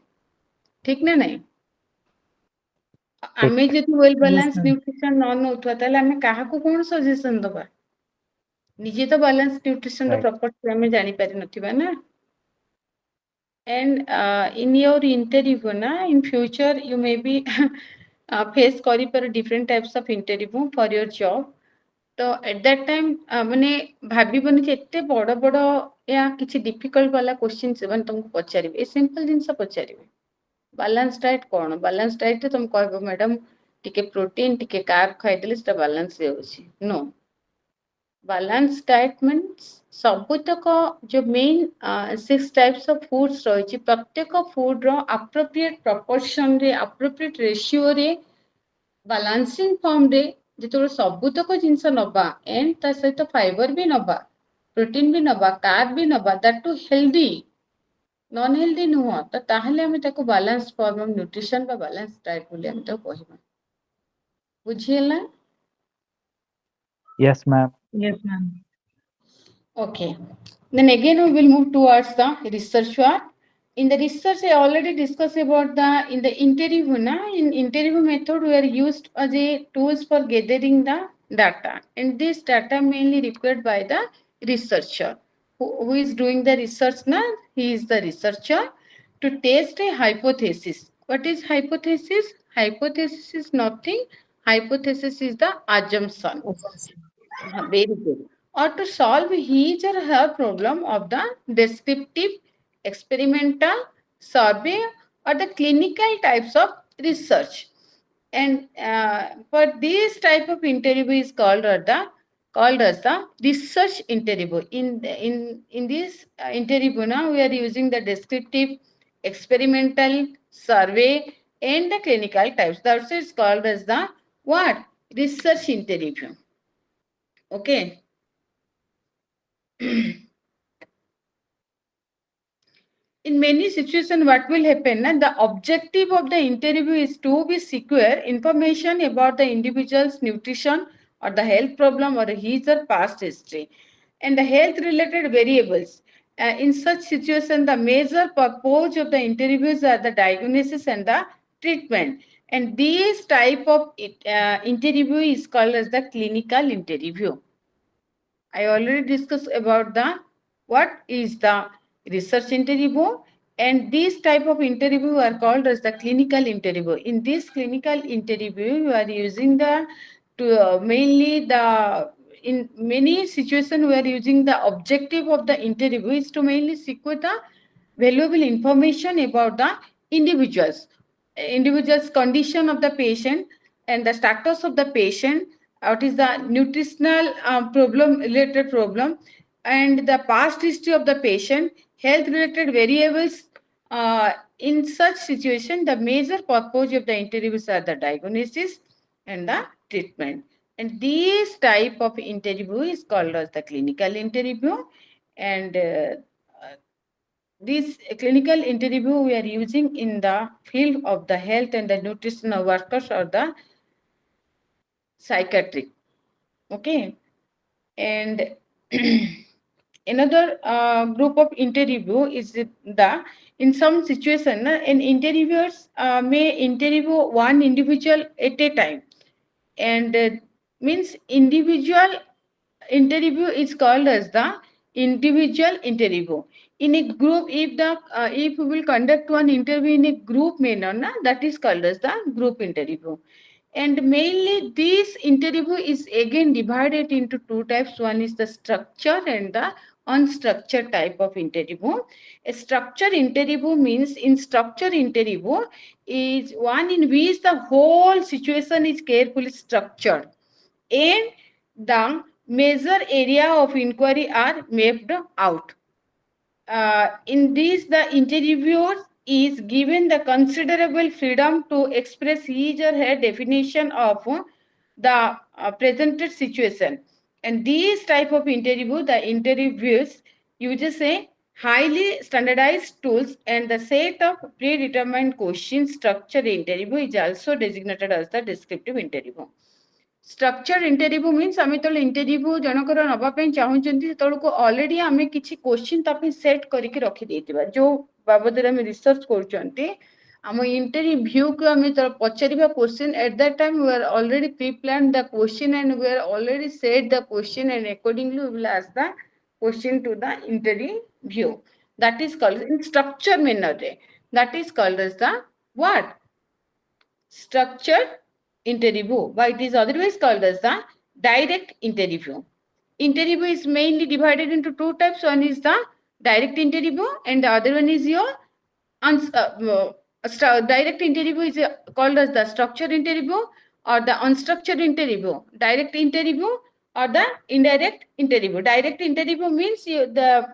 ଠିକ ନା ନାଇଁ? ठीक। ଆମେ ଯଦି well Yes, balance ma'am. Nutrition ନ ନଉଥିବା, ତାହେଲେ ଆମେ କାହାକୁ କଣ ସଜେସନ ଦବା? ନିଜେ ତ ବାଲାନ୍ସ ନ୍ୟୁଟ୍ରିସନ ର Right. ପ୍ରପର୍ଟି ଆମେ ଜାଣିପାରି ନଥିବା ନା। And in your interview na, in future you may be face କରିପାର different types of interview for your job. ତ at that time ମାନେ ଭାବିବନି ଯେ ଏତେ ବଡ ବଡ या କିଛି difficult ବାଲା question ସେମାନେ ତମକୁ ପଚାରିବେ। ଏ simple ଜିନିଷ ପଚାରିବେ। ବାଲାନ୍ସ ଡାଏଟ୍ କଣ? ବାଲାନ୍ସ ଡାଏଟ୍ ରେ ତମେ କହିବ ମ୍ୟାଡାମ ଟିକେ ପ୍ରୋଟିନ ଟିକେ କାର୍ବ ଖାଇଦେଲେ ସେଟା ବାଲାନ୍ସ ହେଇଯାଉଛି। नो, ବାଲାନ୍ସ ଡାଏଟ୍ ମିନ୍ସ ସବୁତକ जो मेन 6 टाइप्स ऑफ फूड्स रही, प्रत्येक फूड रो अप्रोप्रिएट प्रपोर्शन रे, अप्रोप्रिएट रेशियो रे, बालांसिंग फॉर्म रे जेतो सबुतक जिंस नबा, एंड ता सहित फाइबर भी नबा, प्रोटीन भी नबा, कार्ब भी नबा, that too healthy, non healthy नुह, तो ताहले हमें ताको बैलेंस फॉर्म ऑफ न्यूट्रिशन बा बैलेंस डाइट बोली हम ताको कहबा। बुझियला? Yes, ma'am. Yes, ma'am. Okay. Then again we will move towards the research part. In the research, I already discussed about the in the interview. In interview method, we are used as a tools for gathering the data, and this data mainly required by the researcher. Who is doing the research? Na, he is the researcher to test a hypothesis. What is hypothesis? Hypothesis is nothing. Hypothesis is the assumption. Assumption. Very good. Or to solve his or her problem of the descriptive, experimental, survey, or the clinical types of research. And for this type of interview is called as the research interview. In this interview now we are using the descriptive, experimental, survey, and the clinical types. That's it's called as the what? Research interview. Okay. in many situations what will happen, the objective of the interview is to be secure information about the individual's nutrition or the health problem or his or past history and the health related variables. In such situation, the major purpose of the interviews are the diagnosis and the treatment, and this type of interview is called as the clinical interview. I already discussed about the what is the research interview, and these type of interview are called as the clinical interview. In this clinical interview, you are using the mainly the in many situations we are using the objective of the interview is to mainly secure the valuable information about the individuals condition of the patient and the status of the patient, what is the nutritional problem related problem, and the past history of the patient, health related variables. In such situation, the major purpose of the interviews are the diagnosis and the treatment, and this type of interview is called as the clinical interview. And this clinical interview we are using in the field of the health and the nutritional workers or the psychiatric. Okay. And another group of interview is the in some situation an interviewers may interview one individual at a time, and means individual interview is called as the individual interview. In a group, if we will conduct one interview in a group manner, that is called as the group interview. And mainly this interview is again divided into two types. One is the structured and the unstructured type of interview. A structured interview means in structured interview is one in which the whole situation is carefully structured and the major area of inquiry are mapped out. In this, the interviewer is given the considerable freedom to express his or her definition of the presented situation. And this type of interview, the interviews uses a highly standardized tools and the set of predetermined question structure interview is also designated as the descriptive interview. Structured interview means ଆମେ ଯେତେବେଳେ interview ଜଣଙ୍କର ନେବା ପାଇଁ ଚାହୁଁଛନ୍ତି ସେତେବେଳକୁ already ଆମେ କିଛି question ତା ପାଇଁ set କରିକି ରଖିଦେଇଥିବା ଯୋଉ ବାବଦରେ ଆମେ research କରୁଛନ୍ତି ଆମ interview କୁ ଆମେ ପଚାରିବା question at that time we are already pre-planned the question and we are already set the question and accordingly we will ask the question to the interview. That is called in structure manner. That is called as the what? Structured interview, but it is otherwise called as the direct interview. Interview is mainly divided into two types. One is the direct interview and the other one is your direct interview is called as the structured interview or the unstructured interview. Direct interview or the indirect interview. Direct interview means the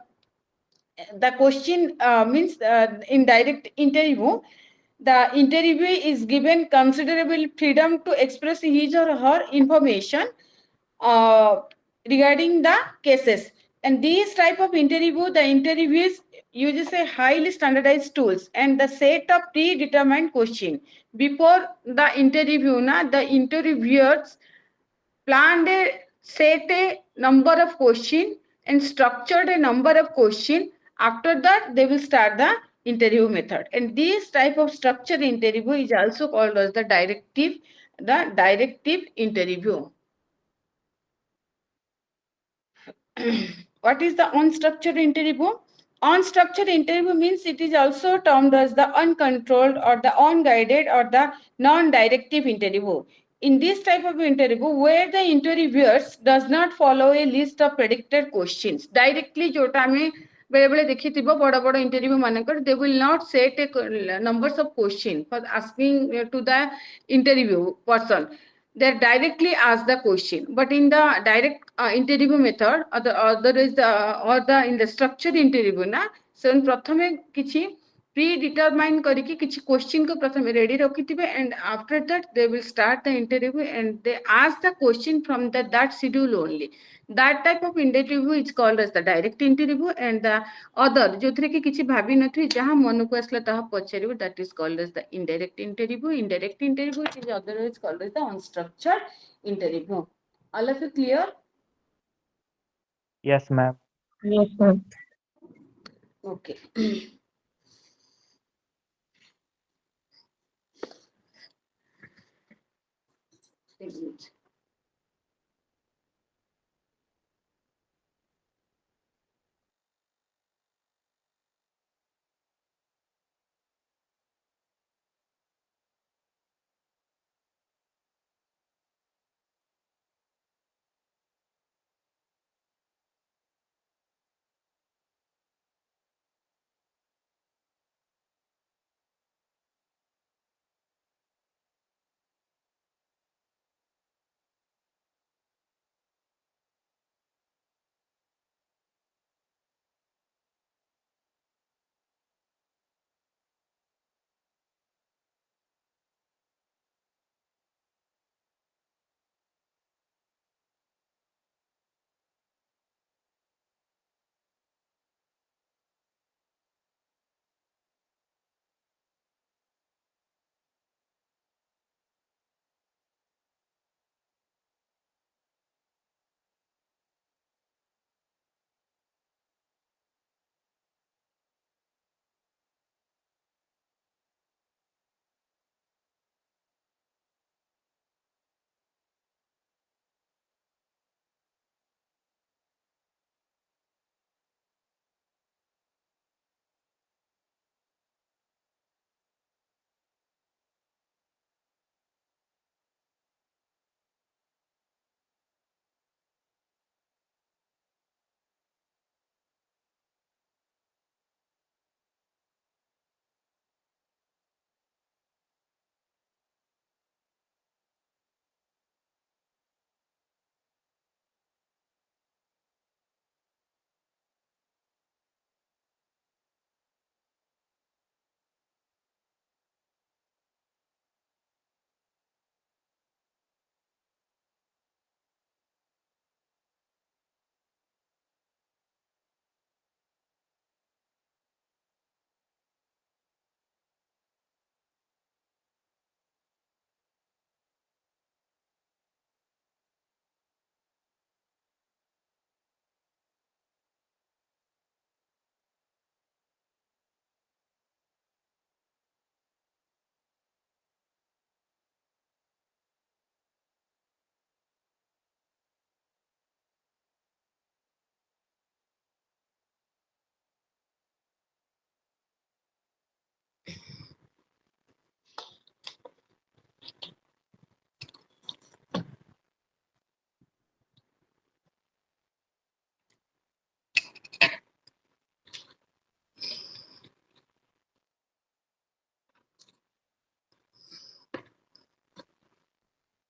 question means in direct interview the interviewee is given considerable freedom to express his or her information regarding the cases. And these type of interview, the interviewees uses a highly standardized tools and the set of predetermined question. Before the interview, the interviewers planned set a number of question and structured a number of question. After that, they will start the interview method. And this type of structured interview is also called as the directive interview. What is the unstructured interview? Unstructured interview means it is also termed as the uncontrolled or the unguided or the non-directive interview. In this type of interview, where the interviewers does not follow a list of predicted questions, directly jota ame bele bele dekhithibo boda boda interview manakar, they will not set a numbers of questions for asking to the interview person. They directly ask the question. But in the direct interview method, or in the structured interview, so prathame kichi predetermine करके किसी question को प्रथम ready रखिथिबे, and after that they will start the interview and they ask the question from that schedule only. That type of interview is called as the direct interview, and the other जो थे कि किसी भाभी नथी जहाँ मन को असला तहाँ पचारिबो, that is called as the indirect interview. Indirect interview is otherwise called as the unstructured interview. All of you clear? Yes, ma'am. Yes, ma'am. Okay. Take a minute.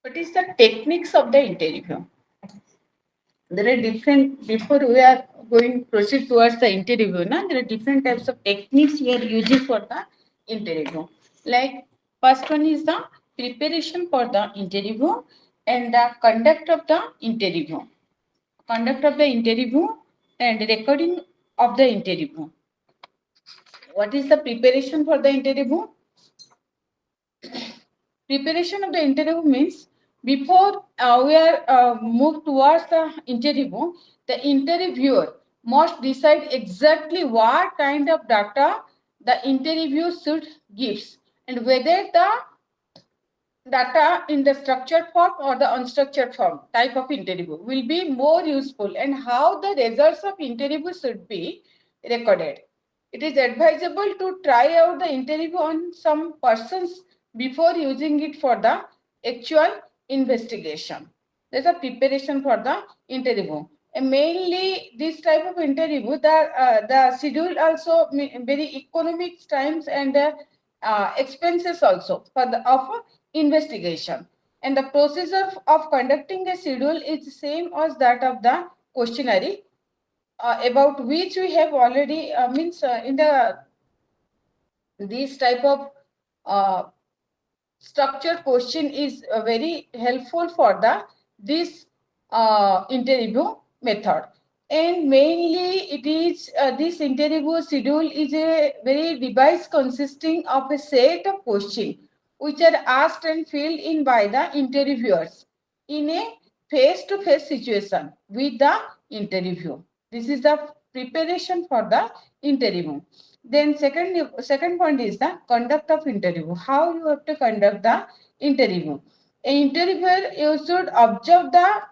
What is the techniques of the interview? There are different, before we are going proceed towards the interview, na, there are different types of techniques we are using for the interview. Like first one is the preparation for the interview and the conduct of the interview. Conduct of the interview and recording of the interview. What is the preparation for the interview? Preparation of the interview means before we are moved towards the interview, the interviewer must decide exactly what kind of data the interview should gives and whether the data in the structured form or the unstructured form type of interview will be more useful and how the results of interview should be recorded. It is advisable to try out the interview on some persons before using it for the actual investigation. There's a preparation for the interview. And mainly this type of interview, the schedule also very economic times and expenses also for the of investigation. And the procedure of conducting a schedule is same as that of the questionnaire, about which we have already in the this type of uh, structured question is very helpful for the this interview method. And mainly it is this interview schedule is a very device consisting of a set of questions which are asked and filled in by the interviewers in a face-to-face situation with the interview. This is the preparation for the interview. Then second point is the conduct of interview. How you have to conduct the interview. An interviewer, you should observe the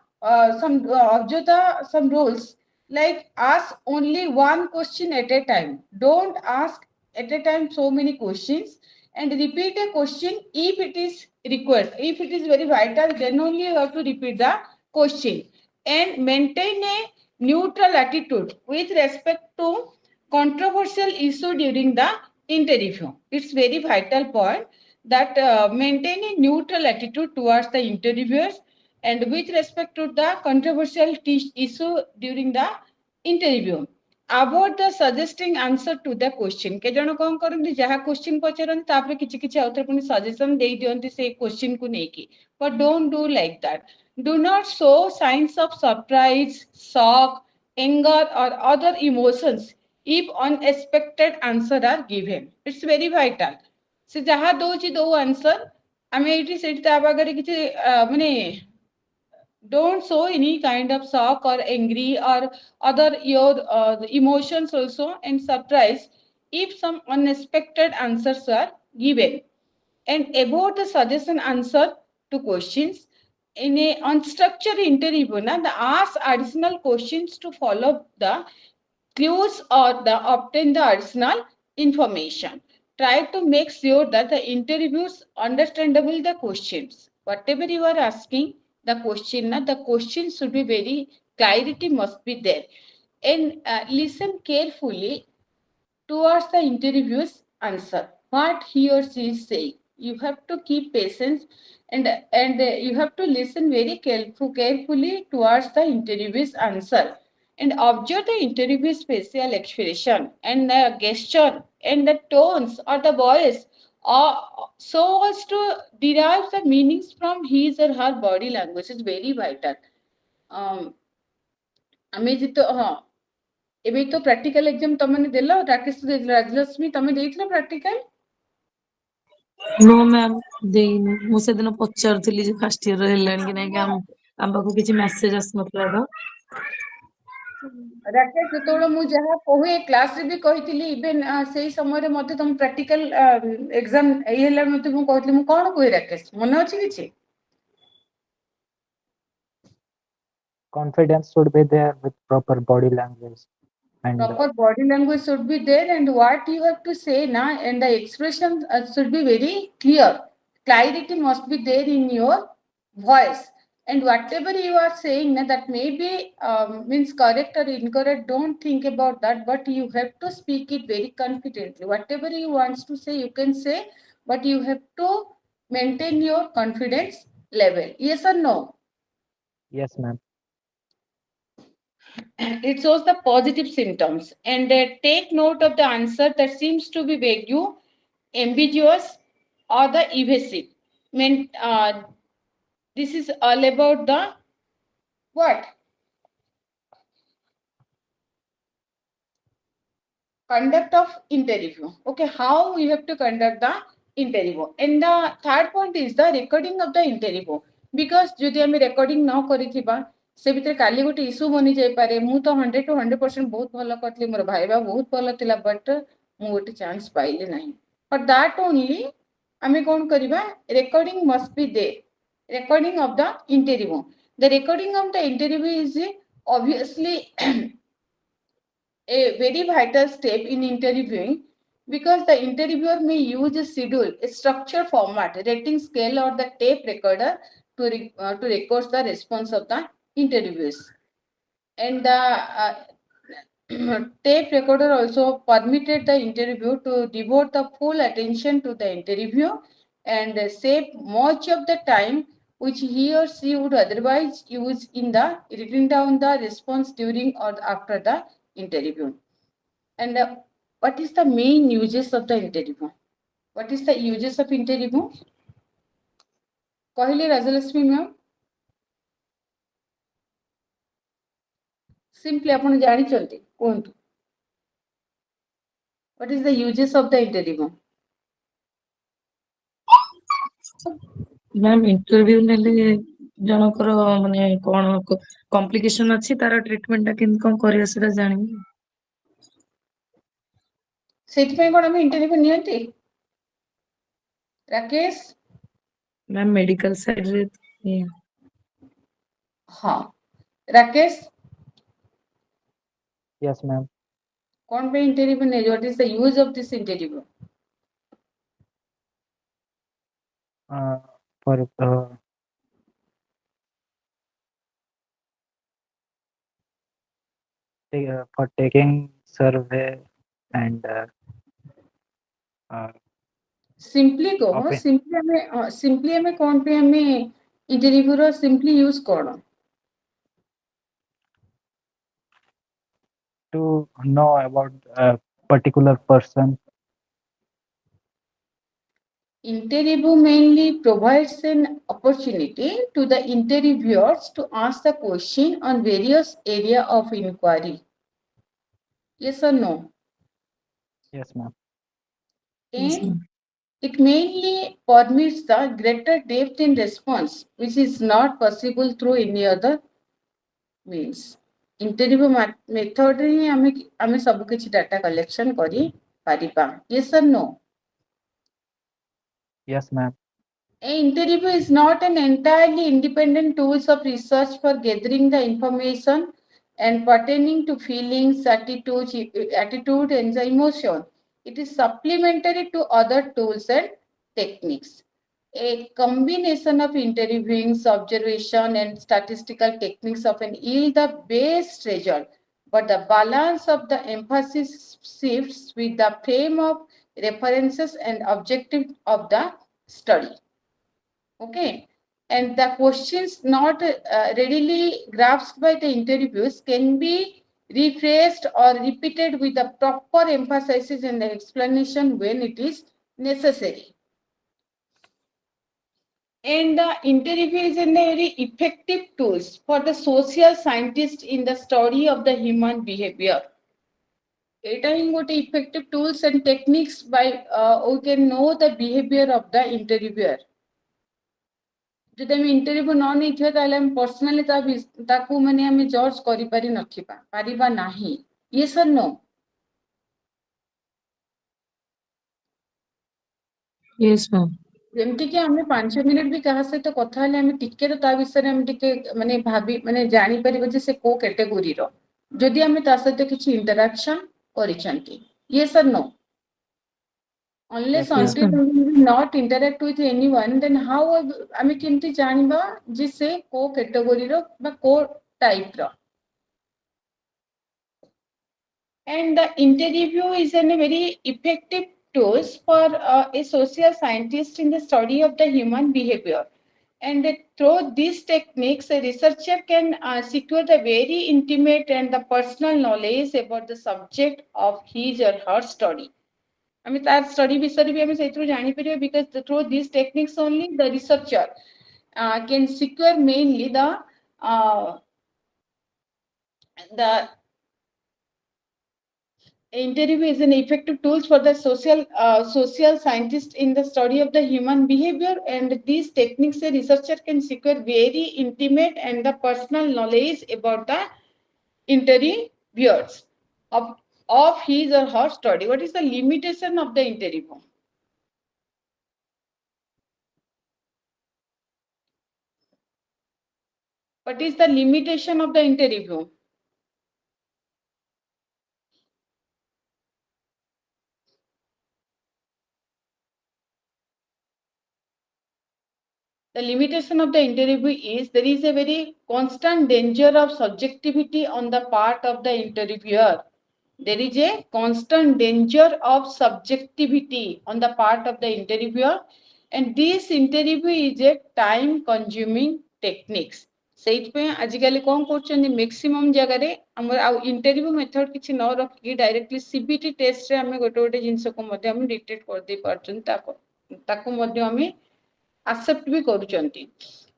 some rules, like ask only one question at a time. Don't ask at a time so many questions, and repeat a question if it is required. If it is very vital, then only you have to repeat the question, and maintain a neutral attitude with respect to controversial issue during the interview. It's very vital point that maintain a neutral attitude towards the interviewers and with respect to the controversial issue during the interview. About the suggesting answer to the question. के जन कौन करते जहाँ question पचारन तापरे किछि किछि आउथरे पुनी suggestion देई दियंती से question को नेकी. But don't do like that. Do not show signs of surprise, shock, anger or other emotions if unexpected answer are given. It's very vital. से जहाँ दोची दो answer आमे एठी सेठी ता बागरे किछि माने don't show any kind of shock or angry or other your emotions also and surprise if some unexpected answers are given. And about the suggestion answer to questions in a unstructured interview na, the ask additional questions to follow the clues or the obtain the additional information. Try to make sure that the interviews understandable the questions. Whatever you are asking, the question should be very clarity must be there. And listen carefully towards the interviewer's answer. What he or she is saying. You have to keep patience and you have to listen very carefully towards the interviewer's answer and observe the interviewer's facial expression and the gesture and the tones or the voice so as to derive the meanings from his or her body language is very vital. ଆମେ ଯେତେ ହଁ ଏବେ ତ practical exam ତମେ ଦେଲ ରାକେଶ ତ ଦେଇଥିଲ ରାଜଲକ୍ଷ୍ମୀ ତମେ ଦେଇଥିଲ ପ୍ରାକ୍ଟିକାଲ नो मैम ଦେଇନି ମୁଁ ସେଦିନ ପଚାରୁଥିଲି ଯେ ଫାର୍ଷ୍ଟ ଇୟର ହେଲାଣି କି ନାଇଁ କି ଆମ ପାଖକୁ କିଛି ମେସେଜ ଆସିନଥିଲା ତ ରାକେଶ ଯେତେବେଳେ ମୁଁ ଯାହା କହୁଏ କ୍ଲାସରେ ବି କହିଥିଲି ଇଭେନ ସେଇ ସମୟରେ ମତେ ତମ ପ୍ରାକ୍ଟିକାଲ ଏକ୍ଜାମ ଏଇ ହେଲା ମତେ ମୁଁ କହିଥିଲି ମୁଁ କଣ କୁହେ ରାକେଶ ମନେ ଅଛି କିଛି Confidence should be there with proper body language and proper body language should be there and what you have to say na and the expression should be very clear. Clarity must be there in your voice and whatever you are saying na, that may be means correct or incorrect, don't think about that, but you have to speak it very confidently. Whatever you want to say you can say, but you have to maintain your confidence level. Yes or no? yes ma'am. It shows the positive symptoms and take note of the answer that seems to be vague, ambiguous or the evasive. This is all about the what conduct of interview. Okay, how you have to conduct the interview. And the third point is the recording of the interview, because যদি আমি recording ন କରିଥିବା से भितर काली गोटे issue बनी जाई पारे मु तो 100 to 100% बहुत भलो करथली मोर भाईबा बहुत भलो थिला बट मु गोटे चांस पाइले नाही फॉर दैट ओनली आमे कोन करिबा recording must be there. Recording of the interview, the recording of the interview is obviously a very vital step in interviewing, because the interviewer may use a schedule, a structure format, rating scale or the tape recorder to record the response of the interviews. And the tape recorder also permitted the interview to devote the full attention to the interview and save much of the time which he or she would otherwise use in the writing down the response during or after the interview. And What is the main uses of the interview? What is the uses of interview? କହିଲେ Rajalakshmi ma'am, simply ଆପଣ ଜାଣିଛନ୍ତି କୁହନ୍ତୁ. What is the uses of the interview? Ma'am interview ନେଲେ ଜଣଙ୍କର ମାନେ କଣ complication ଅଛି ତାର ଟ୍ରିଟମେଣ୍ଟ ଟା କେମିତି କଣ କରିବା ସେଟା ଜାଣିବି. ସେଥିପାଇଁ କ'ଣ ଆମେ ଇଣ୍ଟରଭ୍ୟୁ ନିଅନ୍ତି? ରାକେଶ? ମ୍ୟାମ୍ ମେଡିକାଲ ସାଇଡରେ ହଁ, ରାକେଶ Yes, ma'am. କ'ଣ ପାଇଁ ଇଣ୍ଟରଭ୍ୟୁ ନିଆଯାଏ? What is the use of this interview? For taking survey and simply କହ, Okay. ସିମ୍ପଲି ଆମେ କ'ଣ ପାଇଁ ଆମେ ଇଣ୍ଟରଭ୍ୟୁର ସିମ୍ପଲି ୟୁଜ୍ କ'ଣ? to know about a particular person. Interview mainly provides an opportunity to the interviewers to ask the question on various area of inquiry. Yes or no? Yes, ma'am. And it mainly permits the greater depth in response, which is not possible through any other means. Interview method ହିଁ ଆମେ ସବୁ କିଛି data collection କରି ପାରିବା. Yes or no? Yes, ma'am. An interview is not an entirely independent tools of research for gathering the information and pertaining to feelings, attitude and the emotion. It is supplementary to other tools and techniques. A combination of interviewing, observation and statistical techniques often yield the best result, but the balance of the emphasis shifts with the frame of references and objective of the study. Okay, and the questions not readily grasped by the interviewers can be rephrased or repeated with the proper emphasis and the explanation when it is necessary. And the interview is a very effective tools for the social scientist in the study of the human behavior. Eta ହିଁ ଗୋଟେ effective tools and techniques by we can know the behavior of the interviewer. ଯଦି ଆମେ interview ନ ନେଇଥିବା ତାହେଲେ ଆମେ personally ତାକୁ ମାନେ ଆମେ ଜଜ୍ କରିପାରି ନଥିବା ପାରିବା ନାହିଁ. Yes or no? Yes, ma'am. ଯେମିତି କି ଆମେ 5 ମିନିଟ୍ ବି କାହା ସହିତ କଥା ହେଲେ ଆମେ ଟିକେ ତ ତା ବିଷୟରେ ଆମେ ଟିକେ ମାନେ ମାନେ ଜାଣିପାରିବା ଯେ ସେ କୋଉ କ୍ୟାଟେଗୋରୀର, ଯଦି ଆମେ ତା ସହିତ କିଛି ଇଣ୍ଟରାକ୍ସନ କରିଛନ୍ତି. Yes or no? Unless Yes, ma'am. until we will not interact with anyone, then how ଆମେ କେମିତି ଜାଣିବା ଯେ ସେ କୋଉ କ୍ୟାଟେଗୋରୀର ବା କୋଉ ଟାଇପର? And the interview is a very effective tools for a social scientist in the study of the human behavior. And through these techniques, a researcher can secure the very intimate and the personal knowledge about the subject of his or her study. ଆମେ ତାର study ବିଷୟରେ ବି ଆମେ ସେଇଥିରୁ ଜାଣିପାରିବା, because through these techniques only the researcher can secure mainly the interview is an effective tools for the social scientist in the study of the human behavior, and these techniques a researcher can secure very intimate and the personal knowledge about the interviewers of his or her study. What is the limitation of the interview? What is the limitation of the interview? The limitation of the interview is there is a very constant danger of subjectivity on the part of the interviewer. There is a constant danger of subjectivity on the part of the interviewer, and this interview is a time consuming techniques. ସେଇଥିପାଇଁ ଆଜିକାଲି କ'ଣ କରୁଛନ୍ତି maximum ଜାଗାରେ ଆମର ଆଉ interview method କିଛି ନ ରଖିକି ଡାଇରେକ୍ଟଲି ସିବିଟି ଟେଷ୍ଟରେ ଆମେ ଗୋଟେ ଜିନିଷକୁ ମଧ୍ୟ ଆମେ ଡିଟେକ୍ଟ କରିଦେଇ ପାରୁଛନ୍ତି ତାକୁ ମଧ୍ୟ ଆମେ ଆକ୍ସେପ୍ଟ ବି କରୁଛନ୍ତି।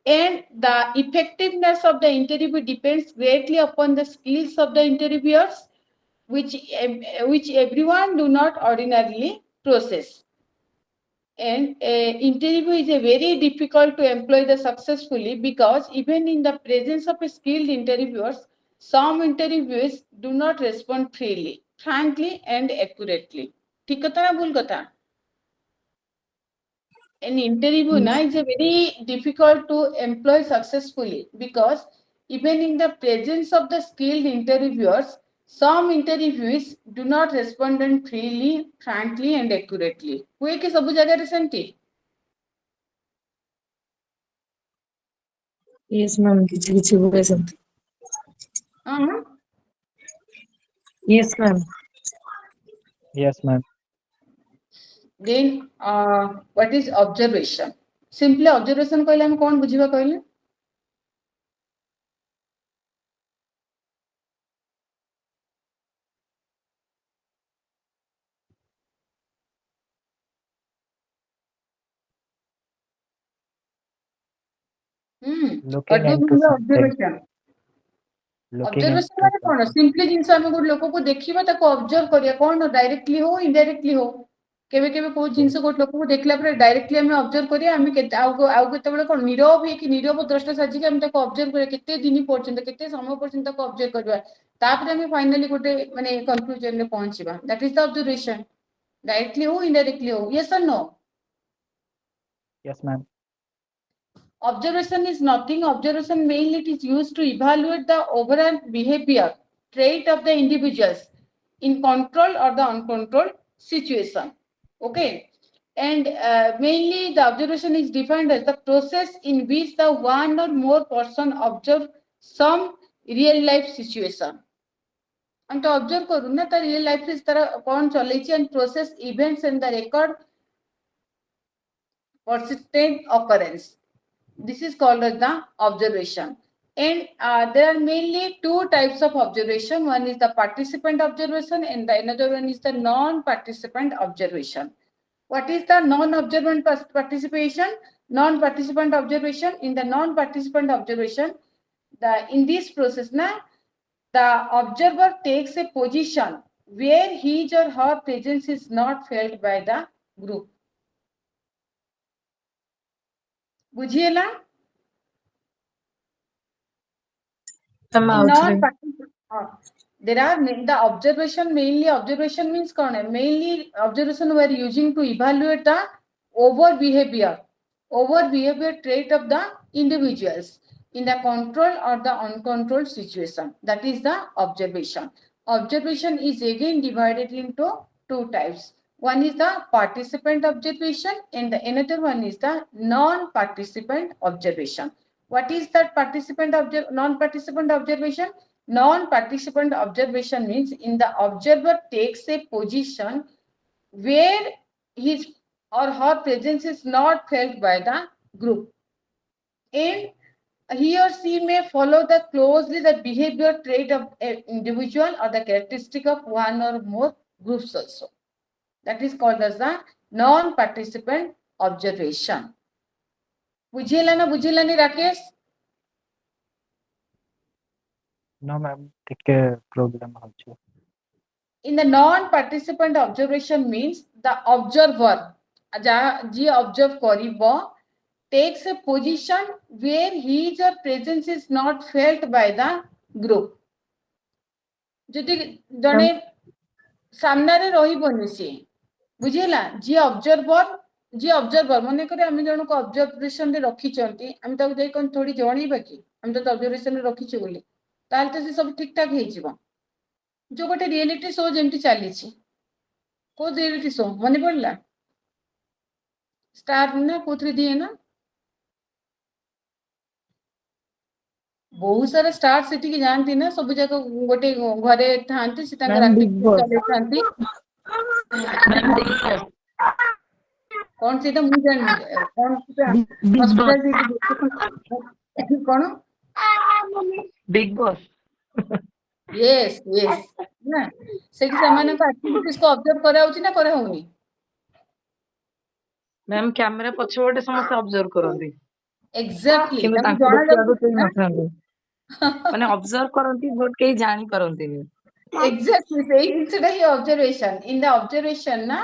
And the effectiveness of the interview depends greatly upon the skills of the interviewers, which everyone do not ordinarily process. And interview is a very difficult to employ the successfully because even in the presence of a skilled interviewers, some interviewers do not respond freely, frankly, and accurately. ठीक कथा ना भूल कथा? An interview na is a very difficult to employ successfully because even in the presence of the skilled interviewers, some interviewees do not respond freely, frankly, and accurately. हुए कि सब जगह सेमती? Yes, ma'am. କିଛି ହୁଏ ସେମିତି. Yes, ma'am. Yes, ma'am. Then what is observation? Simply observation कहले हम कौन बुझिबा कहले? Looking What do you into mean by something. observation? Looking Observation into माने कौन? something. Simply जिनसे हम गोटे लोक को देखिबा ताको ऑब्जर्व करिया कौन डायरेक्टली हो इनडायरेक्टली हो केबे केबे को जिनस गोटे लोक को देखला पर डायरेक्टली हम ऑब्जर्व करिया हम आउ केते बेले कोन नीरव हे कि नीरव दृष्टा साजी के हम ताको ऑब्जर्व करिया केते दिन पर्यंत केते समय पर्यंत ताको ऑब्जर्व करबा तापर हम फाइनली गोटे माने कंक्लूजन में पहुंचीबा that is the observation directly हो इनडायरेक्टली हो यस और no Yes, ma'am. Observation is nothing. Observation mainly it is used to evaluate the overall behavior trait of the individuals in control or the uncontrolled situation. Okay, and mainly the observation is defined as the process in which the one or more person observe some real life situation. हम तो observe करू ना तो real life इस तरह कौन चले and process events in the record persistent occurrence. This is called as the observation. And there are mainly two types of observation. One is the participant observation and the another one is the non-participant observation. What is the non-observant participation? Non-participant observation. In the non-participant observation, in this process, the observer takes a position where his or her presence is not felt by the group. बुझिएला? There are the observation, mainly observation means mainly observation we are using to evaluate the over behavior trait of the individuals in the control or the uncontrolled situation. That is the observation. Observation is again divided into two types. One is the participant observation and the another one is the non-participant observation. What is that non-participant observation? Non-participant observation means in the observer takes a position where his or her presence is not felt by the group. And he or she may follow closely the behavior trait of an individual or the characteristic of one or more groups also. That is called as the non-participant observation. बुझिएला ना बुझिएलानी Rakesh? No, ma'am. Take problem also. In the non-participant observation means the observer, ji observe karibo, takes a position where his or presence is not felt by the group. जदि जने सामने रहिबोनी से बुझिला जी observer माने करे हम जण को ऑब्जर्वेशन रे रखी चंती हम ताको जाई कोन थोड़ी जणीबा कि हम तो ऑब्जर्वेशन रे रखी छु बोली ताल तो से सब ठीक ठाक हे जिवो जो गोटे रियलिटी शो जेमती चली को रियलिटी शो मन पड़ला स्टार ना कोथरे दिए ना बहुत सारा स्टार सिटी की जानती ना सब जगह गोटे घरे थांती से तांकर एक्टिविटी चले थांती कौन से मुझे कौन हॉस्पिटल कौन बिग बॉस Yes, yes. ନା ସେଠି ସେମାନଙ୍କ ଆକ୍ଟିଭିଟିଜ କୁ ଅବଜର୍ଭ କରାଯାଉଛି ନା କରାହଉନି? ମ୍ୟାମ୍ କ୍ୟାମେରା ପଛପଟେ ସମସ୍ତେ ଅବଜର୍ଭ କରନ୍ତି ଏକ୍ସାକ୍ଟଲି କିନ୍ତୁ ତାଙ୍କୁ ତାଙ୍କୁ ଜଣା ଦେଖିବାକୁ କେହି ଯାଉଛି ନଥାନ୍ତି ମାନେ ଅବଜର୍ଭ କରନ୍ତି ବଟ୍ କେହି ଜାଣି ପାରନ୍ତିନି ଏକ୍ସାକ୍ଟଲି ସେଇ ଜିନିଷଟା ହିଁ ଅବଜର୍ଭେସନ ଇନ ଦ ଅବଜର୍ଭେସନ ନା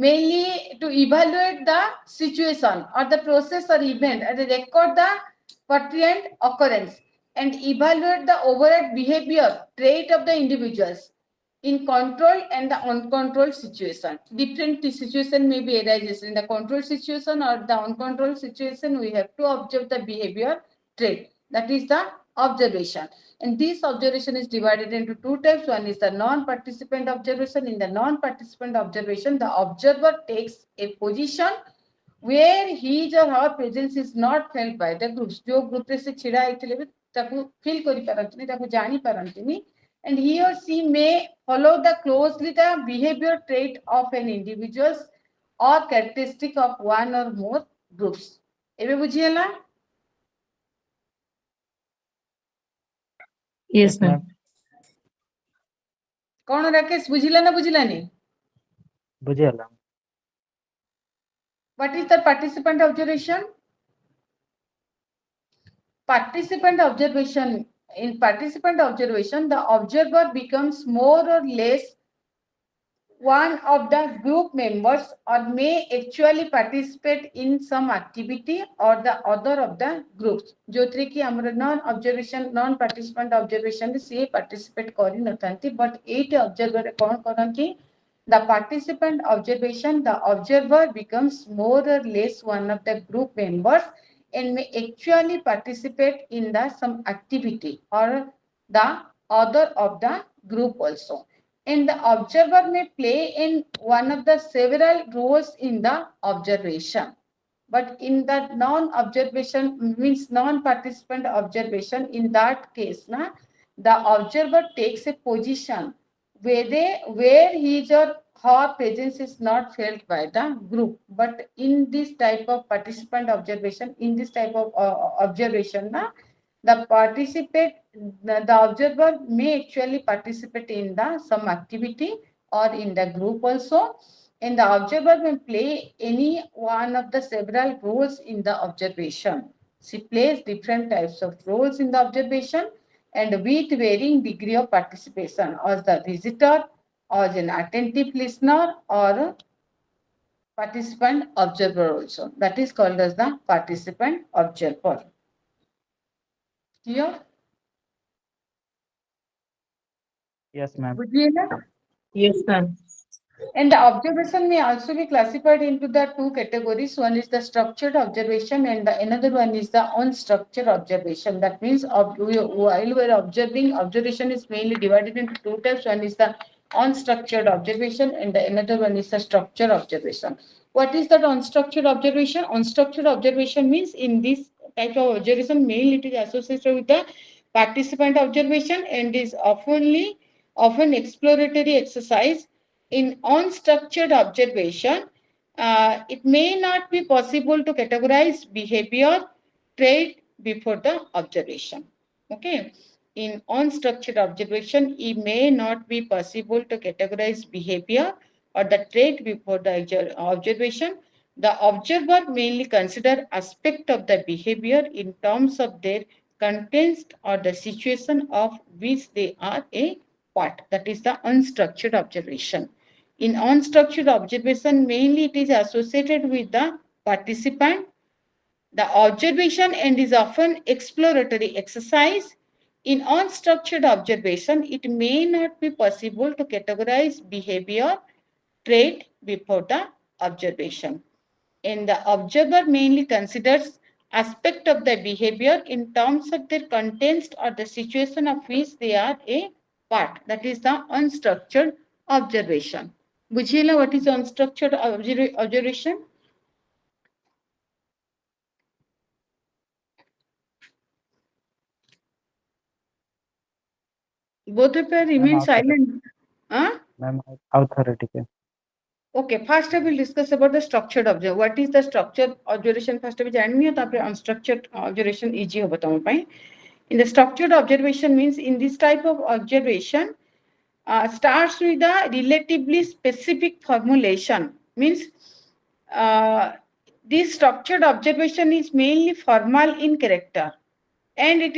mainly to evaluate the situation or the process or event and record the pertinent occurrence and evaluate the overall behavior trait of the individuals in control and the uncontrolled situation. Different situation may be arises in the controlled situation or the uncontrolled situation. We have to observe the behavior trait. That is the observation. And this observation is divided into two types. One is the non-participant observation. In the non-participant observation, the observer takes a position where his or her presence is not felt by the groups. जो group रे से छिड़ा आइथिले भी ताकू feel करि पारंतिनी ताकू जानि पारंतिनी and he or she may follow the closely the behavior trait of an individuals or characteristic of one or more groups. एबे बुझी हला? Yes, ma'am. कौन राकेश बुझिला ना बुझिलानी? बुझियला What is the participant observation? Participant observation. In participant observation, the observer becomes more or less one of the group members or may actually participate in some activity or the other of the groups. जोथरे कि हमर non observation non participant observation से participate करी नथांती but 8 observer कौन करंती? The participant observation, the observer becomes more or less one of the group members and may actually participate in the some activity or the other of the group also. And the observer may play in one of the several roles in the observation. But in the non-observation means non-participant observation, in that case, the observer takes a position where his or her presence is not felt by the group. But in this type of participant observation, in this type of observation, the observer may actually participate in the some activity or in the group also, and the observer may play any one of the several roles in the observation. She plays different types of roles in the observation and with varying degree of participation as the visitor, as an attentive listener, or participant observer also. That is called as the participant observer. Clear? Yes, ma'am. Yes, ma'am. And the observation may also be classified into the two categories. One is the structured observation and the another one is the unstructured observation. That means while we're observing, observation is mainly divided into two types. One is the unstructured observation and the another one is the structured observation. What is that unstructured observation? Unstructured observation means in this type of observation mainly it is associated with the participant observation and is often exploratory exercise. In unstructured observation, it may not be possible to categorize behavior trait before the observation. Okay. In unstructured observation, it may not be possible to categorize behavior or the trait before the observation. The observer mainly consider aspect of the behavior in terms of their context or the situation of which they are a part. That is the unstructured observation. In unstructured observation, mainly it is associated with the participant, the observation, and is often exploratory exercise. In unstructured observation, it may not be possible to categorize behavior trait before the observation. And the observer mainly considers aspect of the behavior in terms of their context or the situation of which they are a part. That is the unstructured observation. Bujhila, what is unstructured observation? Both of you remain silent. Huh? Ma'am, authority. Okay, first I will discuss about the structured observation. What is the structured observation? First I will जाननी है, तापर unstructured observation easy होगा तुम पाए. In the structured observation means in this type of observation starts with a relatively specific formulation. Means this structured observation is mainly formal in character, and it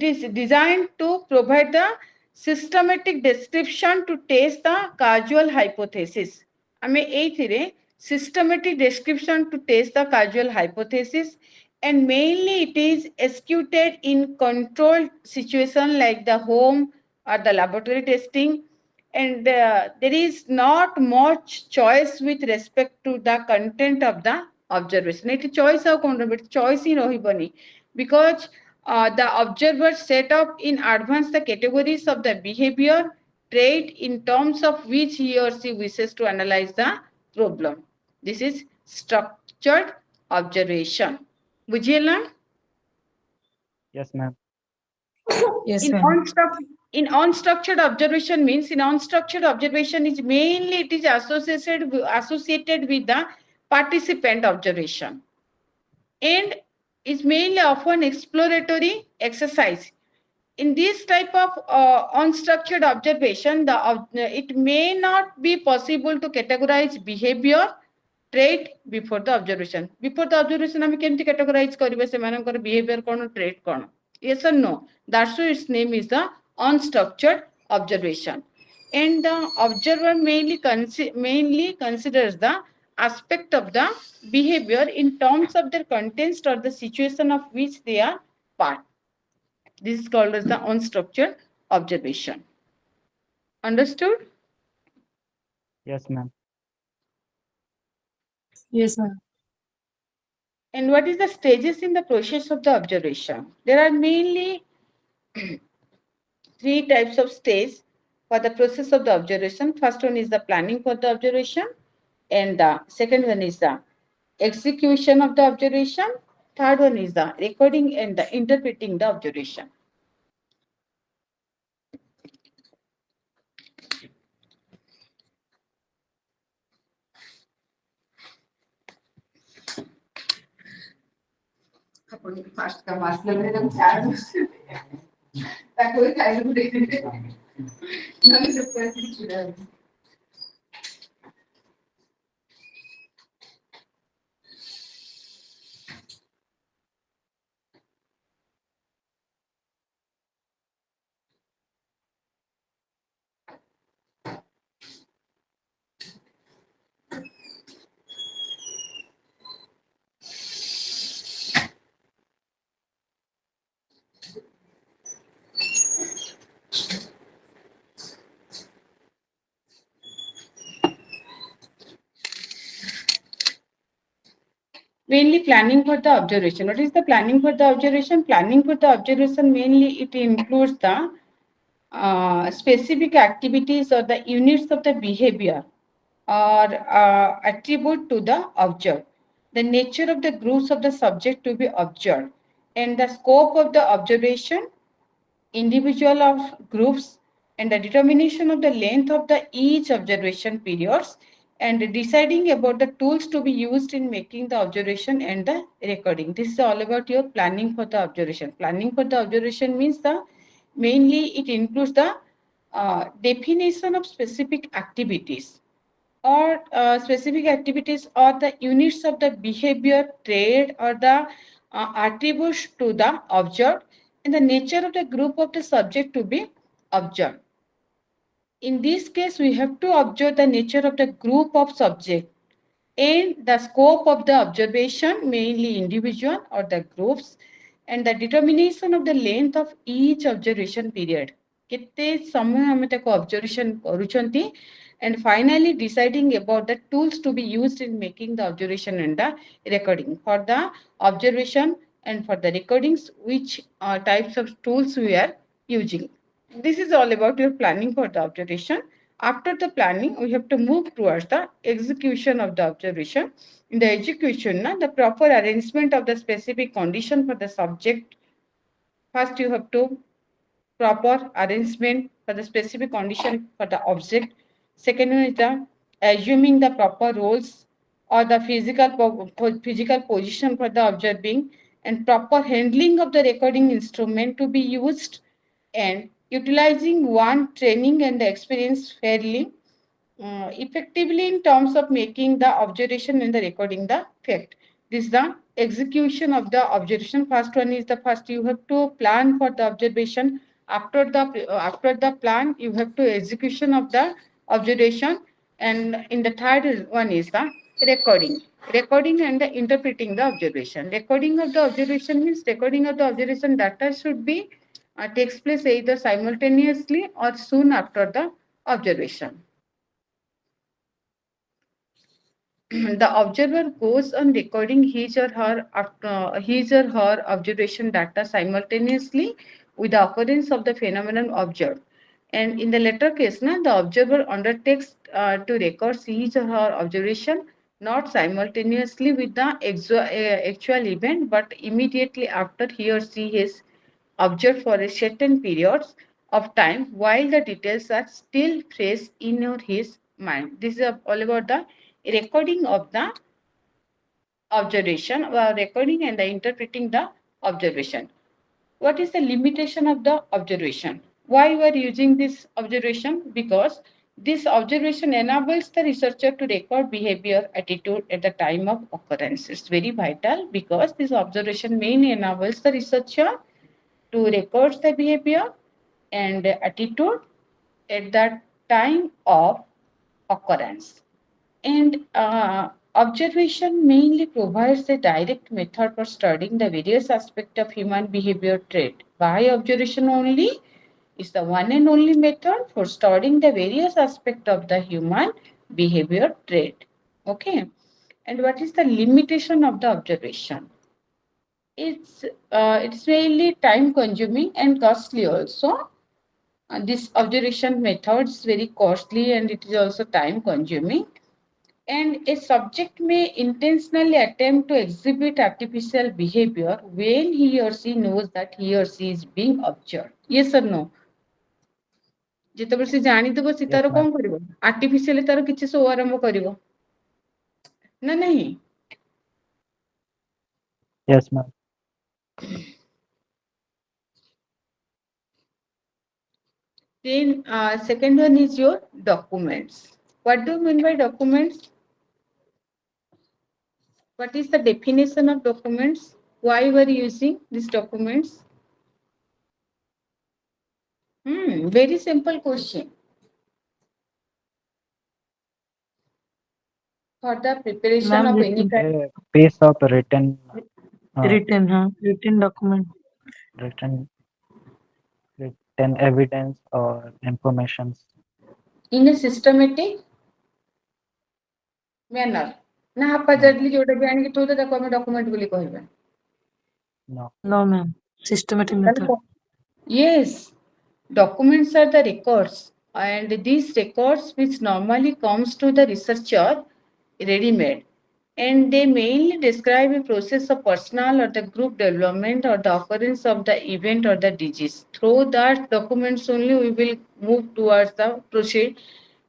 is designed to provide the systematic description to test the causal hypothesis. ଆମେ ଏଇଥିରେ systematic description to test the causal hypothesis, and mainly it is executed in controlled situation like the home or the laboratory testing, and there is not much choice with respect to the content of the observation. It choice ଆଉ କଣ ରହିବ, choice ହିଁ ରହିବନି, because the observer set up in advance the categories of the behavior trait in terms of which he or she wishes to analyze the problem. This is structured observation. बुझिएला? Yes, ma'am. Yes, In ma'am. unstructured observation means in unstructured observation is mainly it is associated with the participant observation, and is mainly often exploratory exercise. In this type of unstructured observation, it may not be possible to categorize behavior trait before the observation. Before the observation, we can categorize semanଙ୍କର behavior कौन trait कौन. Yes or no? That's why its name is the unstructured observation. And the observer mainly considers the aspect of the behavior in terms of their context or the situation of which they are part. This is called as the unstructured observation. Understood? Yes, ma'am. Yes, ma'am. And what is the stages in the process of the observation? There are mainly three types of stages for the process of the observation. First one is the planning for the observation, and the second one is the execution of the observation. Third one is the recording and the interpreting the observation. First, the master level charge. That way, I will do it. No, it's a mainly planning for the observation. What is the planning for the observation? Planning for the observation mainly it includes the specific activities or the units of the behavior or attribute to the observed, the nature of the groups of the subject to be observed, and the scope of the observation, individual of groups, and the determination of the length of the each observation periods, and deciding about the tools to be used in making the observation and the recording. This is all about your planning for the observation. Planning for the observation means the mainly it includes the definition of specific activities or specific activities or the units of the behavior trait or the attributes to the observed, and the nature of the group of the subject to be observed. In this case, we have to observe the nature of the group of subject and the scope of the observation, mainly individual or the groups, and the determination of the length of each observation period. କେତେ ସମୟ ଆମେ ତାକୁ observation କରୁଛନ୍ତି, and finally deciding about the tools to be used in making the observation and the recording. For the observation and for the recordings, which types of tools we are using. This is all about your planning for the observation. After the planning, we have to move towards the execution of the observation. In the execution, the proper arrangement of the specific condition for the subject. First, you have to proper arrangement for the specific condition for the object. Second one is the assuming the proper roles or the physical position for the observing, and proper handling of the recording instrument to be used, and utilizing one training and the experience fairly effectively in terms of making the observation and the recording the fact. This is the execution of the observation. First one is the first you have to plan for the observation. After the plan you have to execution of the observation, and in the third one is the recording. Recording and the interpreting the observation. Recording of the observation means recording of the observation data should be takes place either simultaneously or soon after the observation. The observer goes on recording his or her observation data simultaneously with the occurrence of the phenomenon observed. And in the latter case, the observer undertakes to record his or her observation not simultaneously with the actual event, but immediately after he or she has observed for a certain periods of time while the details are still fresh in or his mind. This is all about the recording of the observation, or recording and the interpreting the observation. What is the limitation of the observation? Why we are using this observation? Because this observation enables the researcher to record behavior, attitude at the time of occurrence. It's very vital because this observation mainly enables the researcher to record the behavior and attitude at the time of occurrence. And observation mainly provides a direct method for studying the various aspects of human behavior trait. By observation only is the one and only method for studying the various aspects of the human behavior trait. Okay. And what is the limitation of the observation? It's mainly time consuming and costly also. This observation method is very costly and it is also time consuming, and a subject may intentionally attempt to exhibit artificial behavior when he or she knows that he or she is being observed. Yes or no? ଯେତେବେଳେ ସେ ଜାଣିଥିବ ସେ Yes, ତାର ma'am. କଣ କରିବ, artificially ତାର କିଛି show ଆରମ୍ଭ କରିବ ନା ନାହିଁ? Yes, ma'am. Then second one is your documents. What do you mean by documents? What is the definition of documents? Why were you using these documents? Very simple question. For the preparation Ma'am, of any written, kind. A piece of written written document. written written evidence or informations. In a systematic manner. ନା haphazardly ଯୋଉଟା ବି ଆଣିକି ଥୋଇଦେବେ ତାକୁ ଆମେ document ବୋଲି କହିବା। No. No, ma'am. Systematic method. Yes, documents are the records, and these records which normally comes to the researcher ready-made, and they mainly describe a process of personal or the group development or the occurrence of the event or the disease. Through that documents only we will move towards the proceed,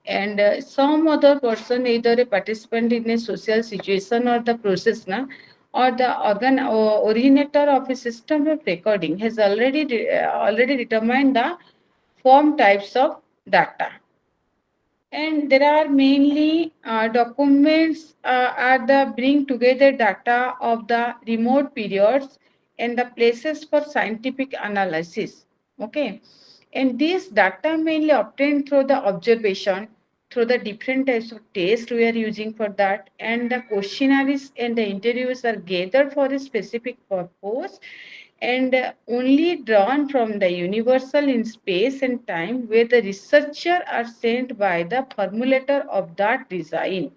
and some other person, either a participant in a social situation or the process or the originator of a system of recording has already determined the form types of data. And there are mainly documents are the bring together data of the remote periods and the places for scientific analysis. Okay. And this data mainly obtained through the observation, through the different types of tests we are using for that, and the questionnaires and the interviews are gathered for a specific purpose, and only drawn from the universal in space and time where the researcher are sent by the formulator of that design.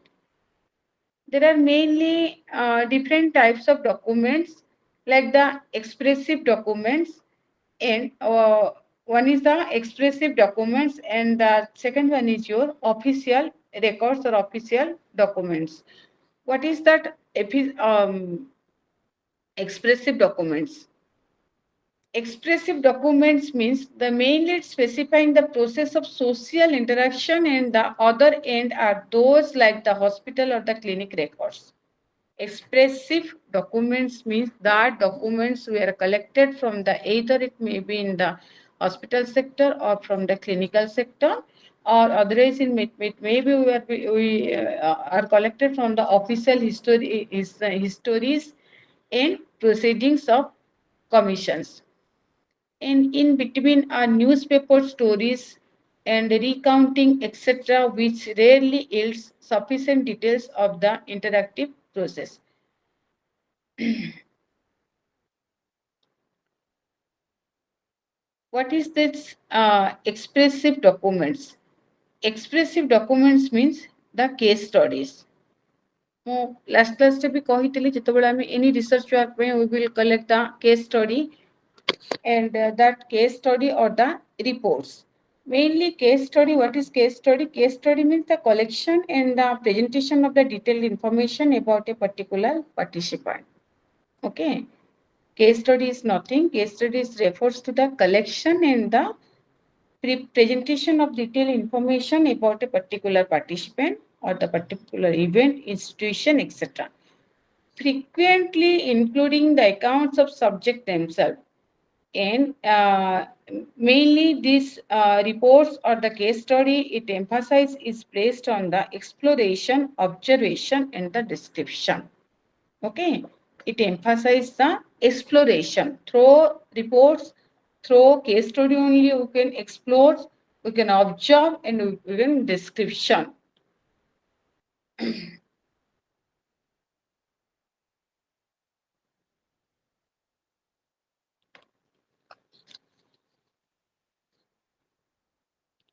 There are mainly different types of documents like the expressive documents, and one is the expressive documents and the second one is your official records or official documents. What is that expressive documents? Expressive documents means the mainly specifying the process of social interaction, and the other end are those like the hospital or the clinic records. Expressive documents means that documents were collected from the either it may be in the hospital sector or from the clinical sector, or otherwise it maybe we are collected from the official histories and proceedings of commissions. And in between are newspaper stories and recounting, etc., which rarely yields sufficient details of the interactive process. What is this expressive documents? Expressive documents means the case studies. ମୁଁ last କ୍ଲାସରେ ବି କହିଥିଲି ଯେତେବେଳେ ଆମେ any research work ପାଇଁ we will collect the case study and that case study or the reports. Mainly case study, what is case study? Case study means the collection and the presentation of the detailed information about a particular participant. Okay. Case study is nothing. Case studies refers to the collection and the presentation of detailed information about a particular participant or the particular event, institution, etc. Frequently including the accounts of subject themselves. And mainly these reports or the case study, it emphasizes is placed on the exploration, observation, and the description. Okay, it emphasizes the exploration through reports, through case study only we can explore, we can observe, and we can description.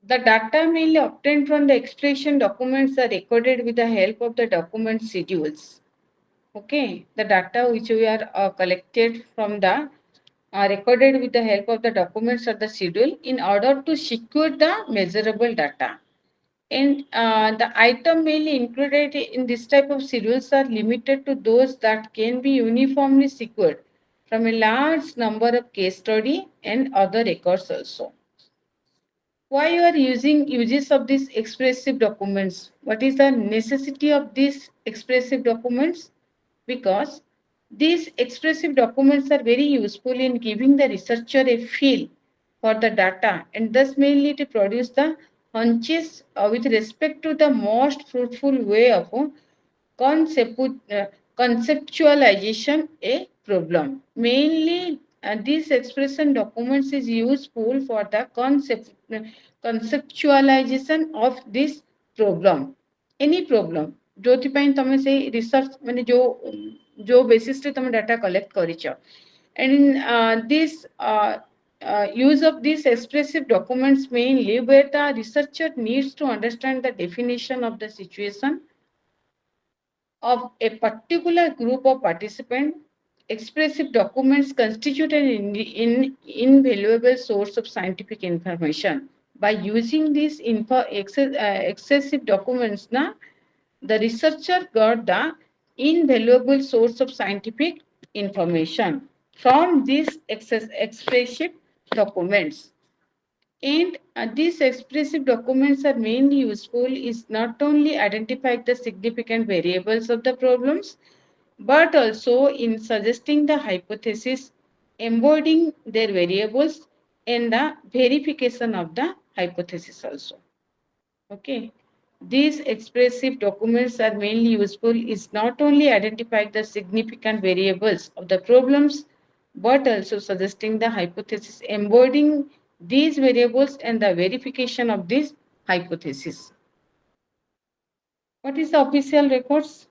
The data mainly obtained from the expression documents are recorded with the help of the document schedules. Okay, the data which we are collected from the recorded with the help of the documents or the schedule in order to secure the measurable data. And the item mainly included in this type of schedules are limited to those that can be uniformly secured from a large number of case study and other records also. Why you are using uses of these expressive documents? What is the necessity of these expressive documents? Because these expressive documents are very useful in giving the researcher a feel for the data and thus mainly to produce the hunches with respect to the most fruitful way of concept, conceptualization a problem. Mainly this expression documents is useful for the conceptualization of this problem. Any problem. जोथिपाई तमे से research माने जो basis रे तमे data collect करिछ and in this use of these expressive documents mainly where the researcher needs to understand the definition of the situation of a particular group of participants. Expressive documents constitute an invaluable source of scientific information. By using these excessive documents, the researcher got the invaluable source of scientific information from these expressive documents. And these expressive documents are mainly useful is not only identifying the significant variables of the problems, but also in suggesting the hypothesis, embodying their variables, and the verification of the hypothesis also. Okay. These expressive documents are mainly useful is not only identifying the significant variables of the problems, but also suggesting the hypothesis, embodying these variables and the verification of these hypothesis. What is the official records?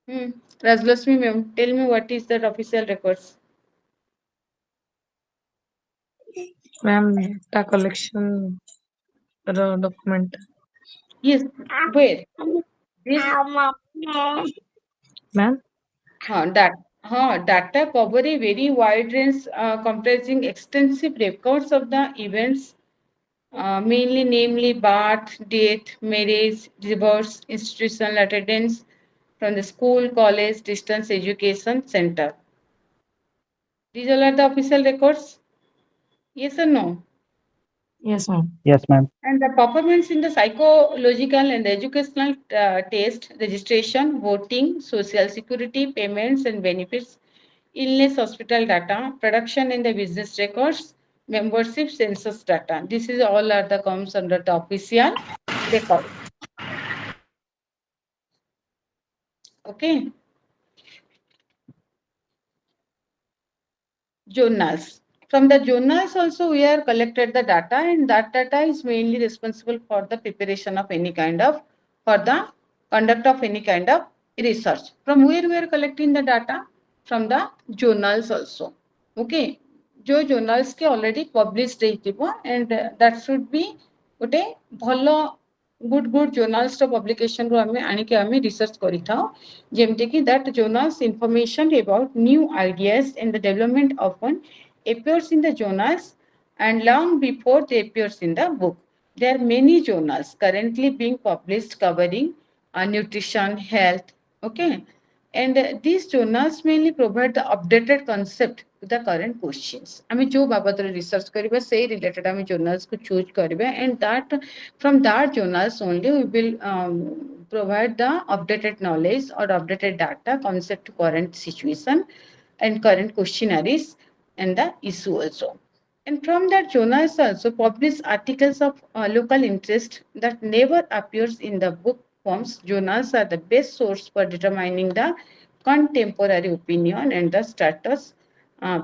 Rajlasmi ma'am, tell me what is that official records? Ma'am, data collection document. Yes, where? This Ma'am, data cover a very wide range comprising extensive records of the events, mainly namely birth, death, marriage, divorce, institutional attendance from the school, college, distance education center. These all are the official records. Yes or no? Yes, ma'am. Yes, ma'am. And the performance in the psychological and educational test, registration, voting, social security, payments and benefits, illness hospital data, production in the business records, membership census data. This is all are the comes under the official record. Okay. Journals. From the journals also we are collected the data, and that data is mainly responsible for the preparation of any kind of, for the conduct of any kind of research. From where we are collecting the data? From the journals also. Okay. जो journals के already published ହେଇଥିବ, and that should be ଗୋଟେ ଭଲ good journals ର publication ରୁ ଆମେ ଆଣିକି ଆମେ research କରିଥାଉ, ଯେମିତି କି that journals information about new ideas and the development often appears in the journals and long before they appears in the book. There are many journals currently being published covering nutrition, health, okay, and these journals mainly provide the updated concept to the current questions. ଆମେ जो बाबदରେ research କରିବା ସେଇ related ଆମେ journals को choose କରିବା, and that from that journals only we will provide the updated knowledge or updated data concept to current situation and current questionnaires and the issue also. And from that journals also publish articles of local interest that never appears in the book forms. Journals are the best source for determining the contemporary opinion and the status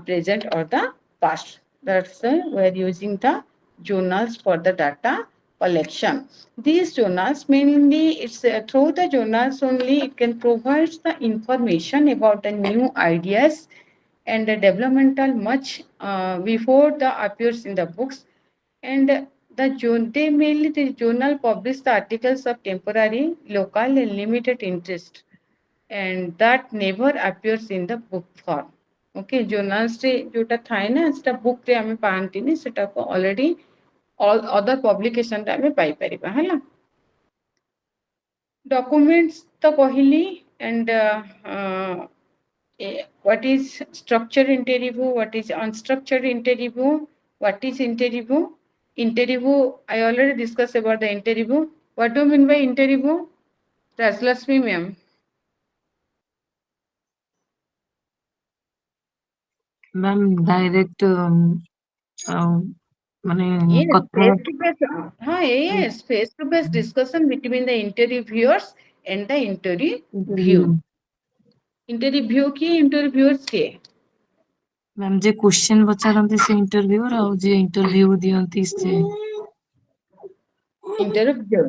present or the past. That's why we are using the journals for the data collection. These journals mainly, it's through the journals only it can provide the information about the new ideas and the developmental much before the appears in the books. And they mainly the journal publish the articles of temporary, local and limited interest, and that never appears in the book form. Okay, journals रे जोटा थाए ना सेटा book रे आमे पांतिनी, सेटा को already all other publication रे आमे पाई परिबा हैला. Documents तो कहली, and what is structured interview, what is unstructured interview, what is interview. Interview, I already discussed about the interview. What do you mean by interview? Rajalakshmi ma'am. Ma'am, direct মানে Yes, কথা face to face. Yes, face to face discussion between the interviewers and the interview. Interview ki interviewers ke. Ma'am ଯେ question ପଚାରନ୍ତି ସେ ଇଣ୍ଟରଭ୍ୟୁଅର, ଆଉ ଯିଏ interview ଦିଅନ୍ତି ସେ Interview.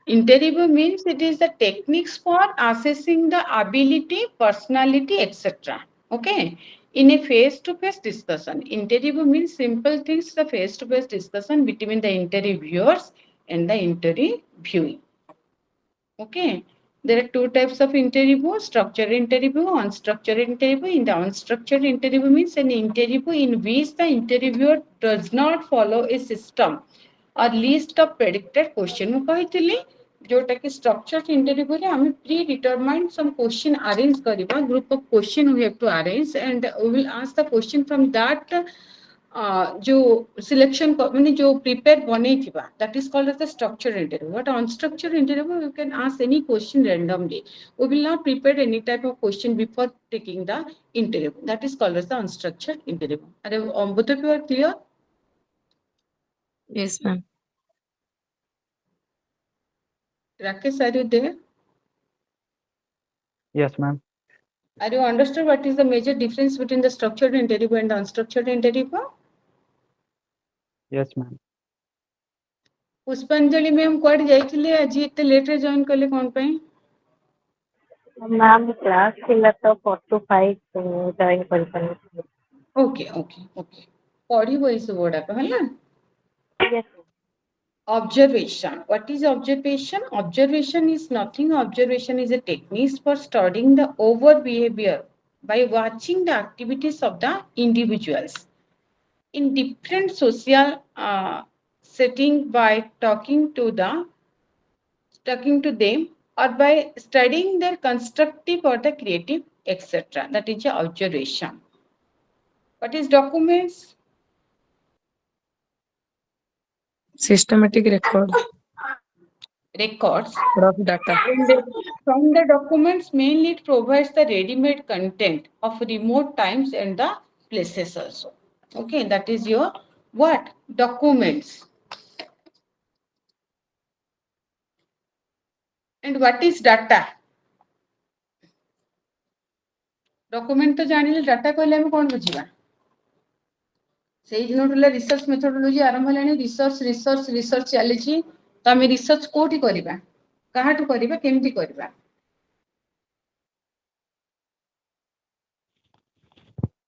Interview means it is the techniques for assessing the ability, personality, etc. Okay. In a face-to-face discussion, interview means simple things, the face-to-face discussion between the interviewers and the interviewee. Okay. There are two types of interview: structured interview, unstructured interview. In the unstructured interview means an interview in which the interviewer does not follow a system or list of predicted question. ମୁଁ କହିଥିଲି जोटा कि structured interview रे हमें predetermined some question arrange करिबा, group of question we have to arrange, and we will ask the question from that जो selection माने जो prepare बनेइथिबा, that is called as the structured interview. But unstructured interview you can ask any question randomly. We will not prepare any type of question before taking the interview. That is called as the unstructured interview. Are both of you are clear? Yes, ma'am. Rakesh, are you there? Yes, ma'am. Are you understood what is the major difference between the structured interview and the unstructured interview? Yes, ma'am. पुष्पांजलि ma'am कुआडे जाइथिले आज एते late रे join करले कोन पई? Ma'am class थिला तो 4 to 5 join कर पानी. Okay okay okay. पढ़ी बई सब बडा कहला. Yes. Observation. What is observation? Observation is nothing. Observation is a technique for studying the over behavior by watching the activities of the individuals in different social setting, by talking to them or by studying their constructive or the creative, etc. That is the observation. What is documents? Systematic record records. of data. And from the documents, mainly it provides the ready-made content of remote times and the places also. Okay, that is your what? Documents. And what is data? Document तो जानिले data कहले हम कौन बुझिबा सेई दिनटुला research methodology आरंभ हेलानी research चलीची तो आम research कोठी करिबा काहाटू करिबा केमती करिबा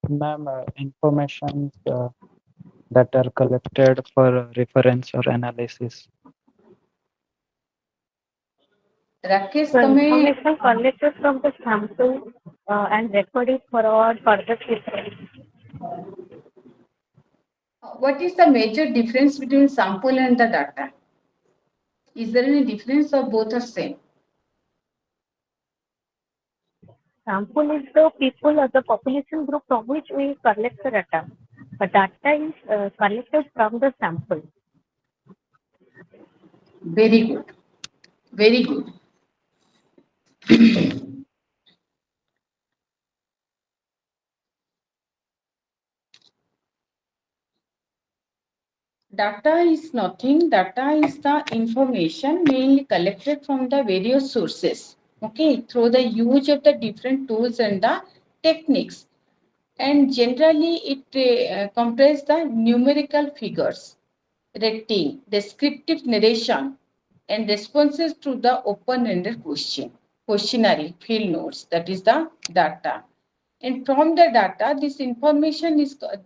Ma'am, information that are collected for reference or analysis. Rakesh So तमे information collected from the sample and recorded for further research. what is the major difference between sample and the data? Is there any difference or both are same? Sample is the people or the population group from which we collect the data. But data is collected from the sample. Very good. Very good. Data is nothing. Data is the information mainly collected from the various sources. Okay, through the use of the different tools and the techniques. And generally, it comprises the numerical figures, rating, descriptive narration, and responses to the open-ended questionnaire, field notes. That is the data. And from the data, this information is called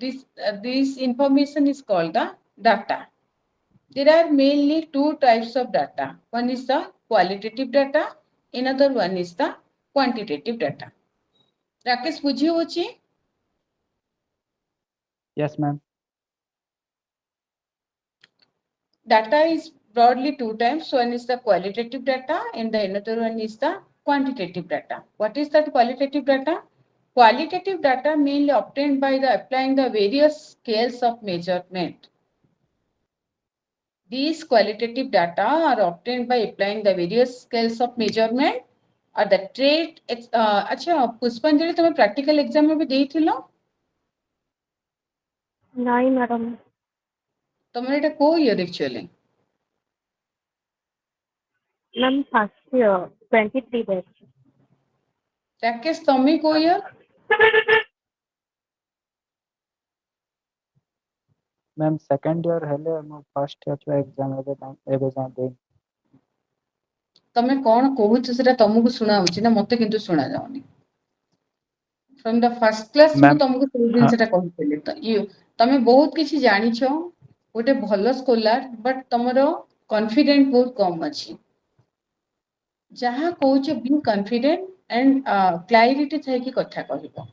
the data. There are mainly two types of data. One is the qualitative data, another one is the quantitative data. Rakesh, बुझी होची? Yes, ma'am. Data is broadly two types. One is the qualitative data and the another one is the quantitative data. What is that qualitative data? Qualitative data mainly obtained by the applying the various scales of measurement. These qualitative data are obtained by applying the various scales of measurement or the trait. अच्छा पुष्पांजलि तुम्हें practical exam में भी दी थी लो? नहीं madam तुम्हारे इटा को year actually? Ma'am first year 23 batch Rakesh तुम्हें को year? Ma'am, second year हेले मो first year जो exam एबे जान दे. तमे कौन कहूछ सेटा तुमको सुना होची ना मते किंतु सुना जाउनी फ्रॉम द फर्स्ट क्लास मु Ma'am, तुमको सब दिन हाँ. सेटा कहतेली त तमे बहुत किछि जानि छ गोटे भलो स्कॉलर बट तमरो कॉन्फिडेंट बहुत कम अछि जहा कहूछ बी कॉन्फिडेंट एंड क्लैरिटी थाई कि कथा कहबो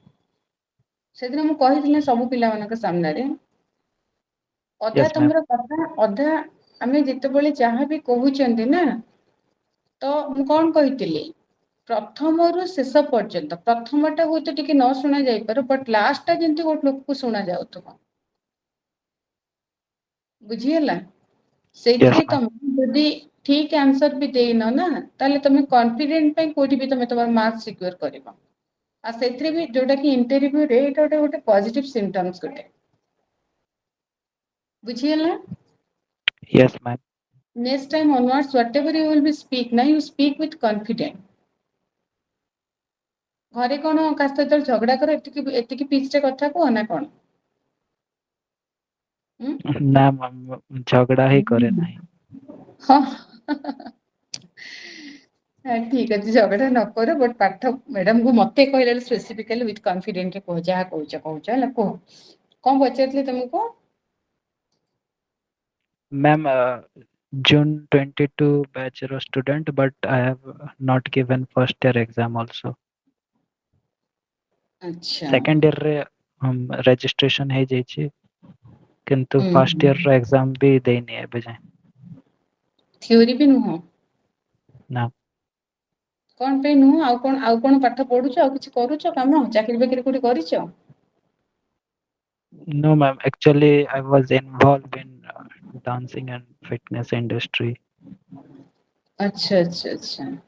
सेदिन मु कहिदिले सब पिला मानक सामने रे अधा Yes, ma'am. तमरो कथा अधा आमे जेतेबेले जहा भी कहूचंदी ना तो मु कोन कहितिली प्रथमरु शेष पर्यंत प्रथमटा हुए तो टिके न शुणा जाई पर बट लास्टटा जेंति गोट लोक को शुणा जाउथबो बुझियला Yes, सेथिरे ma'am. तुम यदि ठीक आंसर भी देइनो ना ताले तुम कॉन्फिडेंट पे कोठी भी तुम तमर मार्क्स सिक्योर करबो आ सेथिरे भी जोटा कि इंटरव्यू रे एटा गोटे पॉजिटिव सिम्पटम्स गोटे बुझियला Yes, ma'am. Next time onwards whatever you will be speak ना यू स्पीक विथ कॉन्फिडेंट घरे कोन कास्त तो झगड़ा कर एतिकी पीछे कथा को ना कोन ना ma'am, झगड़ा ही करे नहीं. हाँ ठीक अच्छे झगड़ा न कर बट पाठ मैडम को मते कहले स्पेसिफिकली विथ कॉन्फिडेंट कह जहा कहूछ हला कह कौन पचारले तुमको Ma'am, June 22 batch row student, but I have not given first year exam also. अच्छा Second year रे हम registration है जाइछि किंतु first year रो exam भी देनी है बजाय. थ्योरी भी नुह ना. कौन पे नुह आउ कोन पाठ पढुछ आ किछ करूछ काम चाकरी बेकरी कोठी करिछ No, ma'am. Actually, I was involved in dancing and fitness industry. Acha.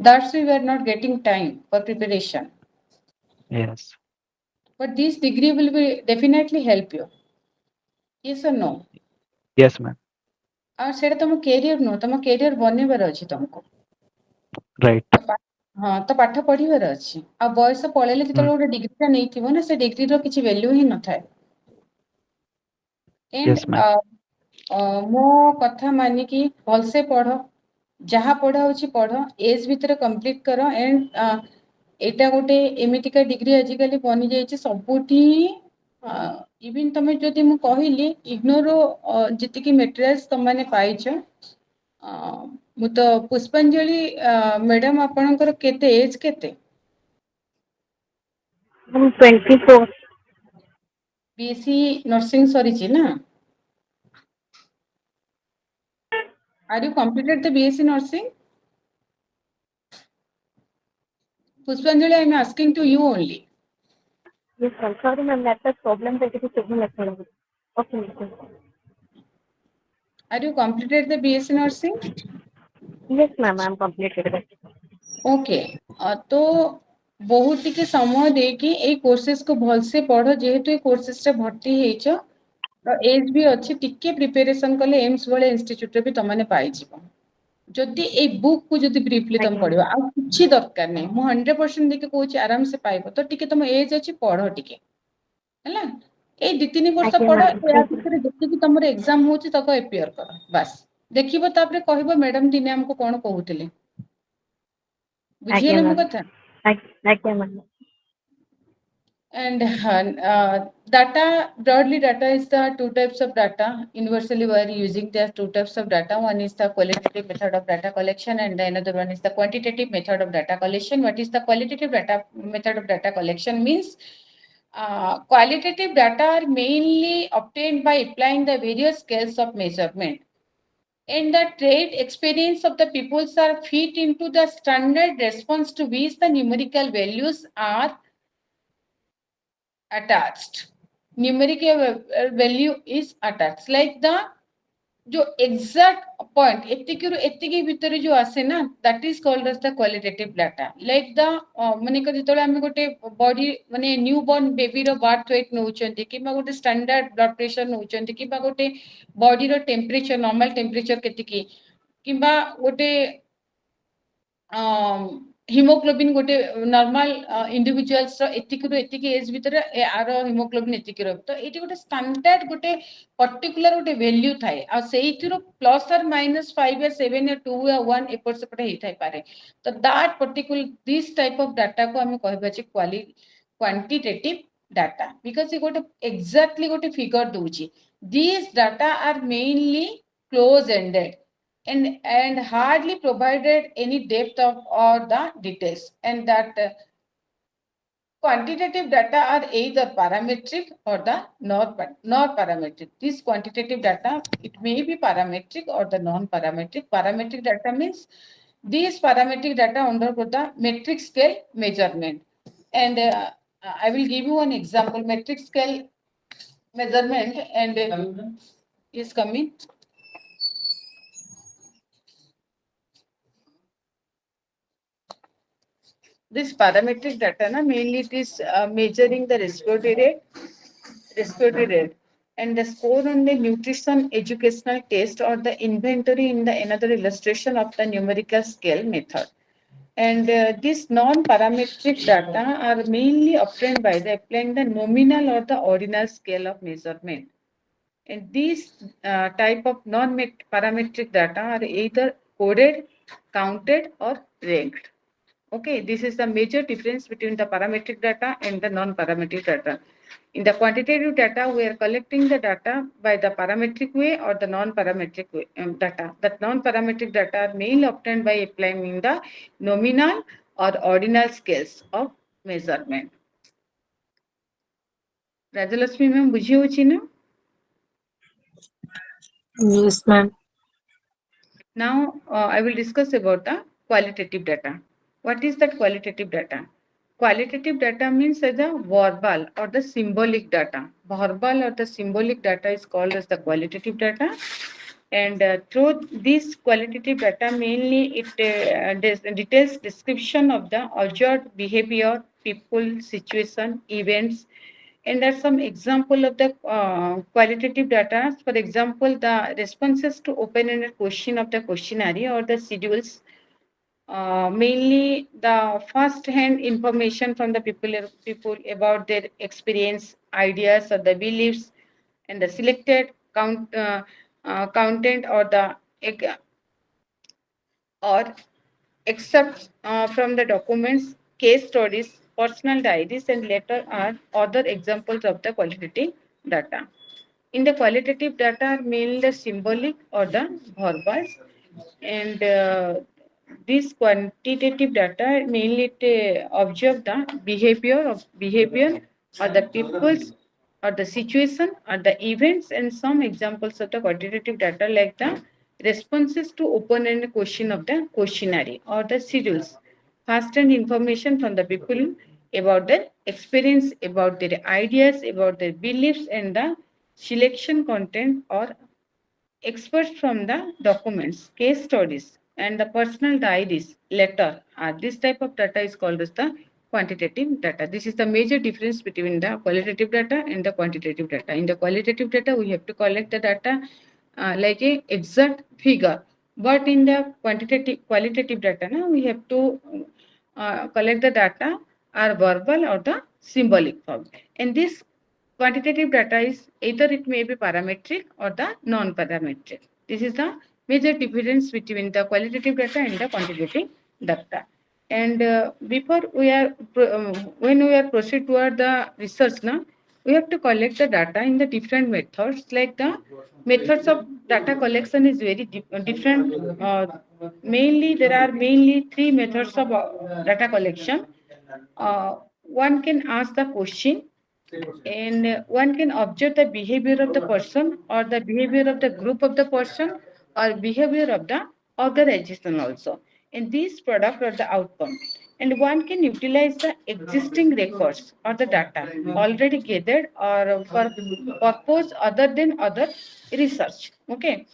That's why we are not getting time for preparation. Yes. But this degree will be definitely help you. Yes or no? Yes, ma'am. ଆଉ ସେଇଟା ତମ career ନୁହଁ, ତମ career ବନେଇବାର ଅଛି ତମକୁ। Right. ହଁ, ତ ପାଠ ପଢିବାର ଅଛି। ଆଉ ବୟସ ପଳେଇଲେ ଯେତେବେଳେ ଗୋଟେ ଡିଗ୍ରୀଟା ନେଇଥିବ ନା, ସେ ଡିଗ୍ରୀର କିଛି ଭ୍ୟାଲ୍ୟୁ ହିଁ ନଥାଏ। Yes, ma'am. ମୋ କଥା ମାନିକି ଭଲସେ ପଢ, ଯାହା ପଢା ହଉଛି ପଢ, ଏଜ୍ ଭିତରେ କମ୍ପ୍ଲିଟ କର। ଏଣ୍ଡ ଏଇଟା ଗୋଟେ ଏମିତିକା ଡିଗ୍ରୀ ଆଜିକାଲି ବନିଯାଇଛି ସବୁଠି। ଇଭିନ୍ ତମେ ଯଦି ମୁଁ କହିଲି ଇଗ୍ନୋର ଯେତିକି ମେଟେରିଆଲ୍ସ ତମମାନେ ପାଇଛ, ମୁଁ ତ ପୁଷ୍ପାଞ୍ଜଳି ମ୍ୟାଡାମ ଆପଣଙ୍କର କେତେ ଏଜ୍ କେତେ? I'm 24. ବିଏସସି ନର୍ସିଂ ସରିଛି ନା? Are you completed the BSc nursing? Pushpanjali, I am asking to you only. Yes, I'm sorry, ma'am. That's the problem that it is taking like that. Okay, ma'am. Are you completed the BSc nursing? Yes, ma'am. I'm completed that. Okay. तो बहुत ଟିକେ ସମୟ ଦେଇକି ଏଇ କୋର୍सेस को ଭଲସେ ପଢ। ଯେହେତୁ ଏଇ କୋର୍सेस ରେ ଭର୍ତ୍ତି ହେଇଛ, ତ ଏଜ ବି ଅଛି, ଟିକେ ପ୍ରିପାରେସନ କଲେ ଏମ୍ସ ଭଳି ଇନଷ୍ଟିଚ୍ୟୁଟ ରେ ବି ତମମାନେ ପାଇଯିବ। ଯଦି ଏଇ ବୁକ୍ କୁ ଯଦି ବ୍ରିଫଲି ତମେ ପଢିବ, ଆଉ କିଛି ଦରକାର ନାହିଁ, ମୁଁ 100% ଦେଇକି କହୁଛି ଆରାମ ସେ ପାଇବ। ତ ଟିକେ ତମ ଏଜ ଅଛି, ପଢ ଟିକେ ହେଲା। ଏଇ 2-3 ବର୍ଷ ଆଜ୍ଞା ପଢ, ma'am. ୟା ଭିତରେ ଯେତିକି ତମର ଏକ୍ସାମ ହଉଛି ତାକୁ ଏପିୟର କର, ବାସ୍। ଦେଖିବ, ତାପରେ କହିବ ମ୍ୟାଡାମ ଦିନେ ଆମକୁ କଣ କହୁଥିଲେ। ବୁଝିଗଲା ଆଜ୍ଞା ମୋ ma'am. କଥା? ଆଜ୍ଞା ma'am. And data, broadly data is the two types of data. Universally we are using there two types of data. One is the qualitative method of data collection, and the another one is the quantitative method of data collection. What is the qualitative method of data collection means? Qualitative data are mainly obtained by applying the various scales of measurement, and the trade experience of the peoples are fit into the standard response to which the numerical values are attached. Numerical value is attached, like the जो exact point एतिकीରୁ एतिकी ଭିତରେ जो आसे ना, that is called as the qualitative data. Like the माने को जेतବେଳେ ଆମେ ଗୋଟେ body माने न्यू born baby ର birth weight नउचंती, किबा ଗୋଟେ standard blood pressure नउचंती, किबा ଗୋଟେ body ର temperature, normal temperature केतिकी, किबा ଗୋଟେ हिमोग्लोबिन गोटे नॉर्मल इंडिविजुअल्स रो एतिकी रो एतिकी एज भीतर आरो हिमोग्लोबिन एतिकी रो। तो एटी गोटे स्टैंडर्ड गोटे पर्टिकुलर गोटे वैल्यू थाए, आ सेइथिरो प्लस और माइनस 5 या 7 या 2 या 1 एपट सेपट हेइ थाइ पारे। तो that particular this type of data को हमें कहबा छै क्वांटिटेटिव डाटा, बिकॉज़ ये गोटे एग्जैक्टली गोटे फिगर दोची। This data are mainly close ended and hardly provided any depth of or the details, and that quantitative data are either parametric or the non-parametric. This quantitative data, it may be parametric or the non-parametric. Parametric data means these parametric data undergo the metric scale measurement, and I will give you an example. Metric scale measurement and is coming. This parametric data, na, mainly it is measuring the respiratory rate, and the score on the nutrition educational test or the inventory in the another illustration of the numerical scale method. And these non-parametric data are mainly obtained by the applying the nominal or the ordinal scale of measurement. And these type of non-parametric data are either coded, counted, or ranked. Okay, this is the major difference between the parametric data and the non-parametric data. In the quantitative data, we are collecting the data by the parametric way or the non-parametric way, data. That non-parametric data are mainly obtained by applying the nominal or ordinal scales of measurement. Rajalakshmi ma'am, बुझी होची ना? Yes, ma'am. Now, I will discuss about the qualitative data. What is that qualitative data? qualitative data means as a verbal or the symbolic data. Verbal or the symbolic data is called as the qualitative data. And through this qualitative data, mainly it details description of the observed behavior, people, situation, events, and there are some example of the qualitative data. For example, the responses to open-ended question of the questionnaire or the schedules, mainly the first-hand information from the people about their experience, ideas, or the beliefs, and the selected content or the or excerpts from the documents, case studies, personal diaries, and later are other examples of the qualitative data. In the qualitative data are mainly the symbolic or the verbal, and this quantitative data mainly observe the behavior or the peoples or the situation or the events, and some examples of the quantitative data like the responses to open-ended question of the questionnaire or the schedules, first-hand information from the people about their experience, about their ideas, about their beliefs, and the selection content or experts from the documents, case studies, and the personal diaries, letter. This type of data is called as the quantitative data. This is the major difference between the qualitative data and the quantitative data. In the qualitative data, we have to collect the data like a exact figure, but in the qualitative data, now we have to collect the data are verbal or the symbolic form. And this quantitative data is either it may be parametric or the non-parametric. This is the major difference between the qualitative data and the quantitative data. And before we are when we are proceed toward the research now, we have to collect the data in the different methods. Like the methods of data collection is very different. Mainly there are mainly three methods of data collection. One can ask the question, and one can observe the behavior of the person or the behavior of the group of the person or behavior of the organization also, and this product or the outcome. And one can utilize the existing records or the data already gathered or for purpose other than other research. Okay,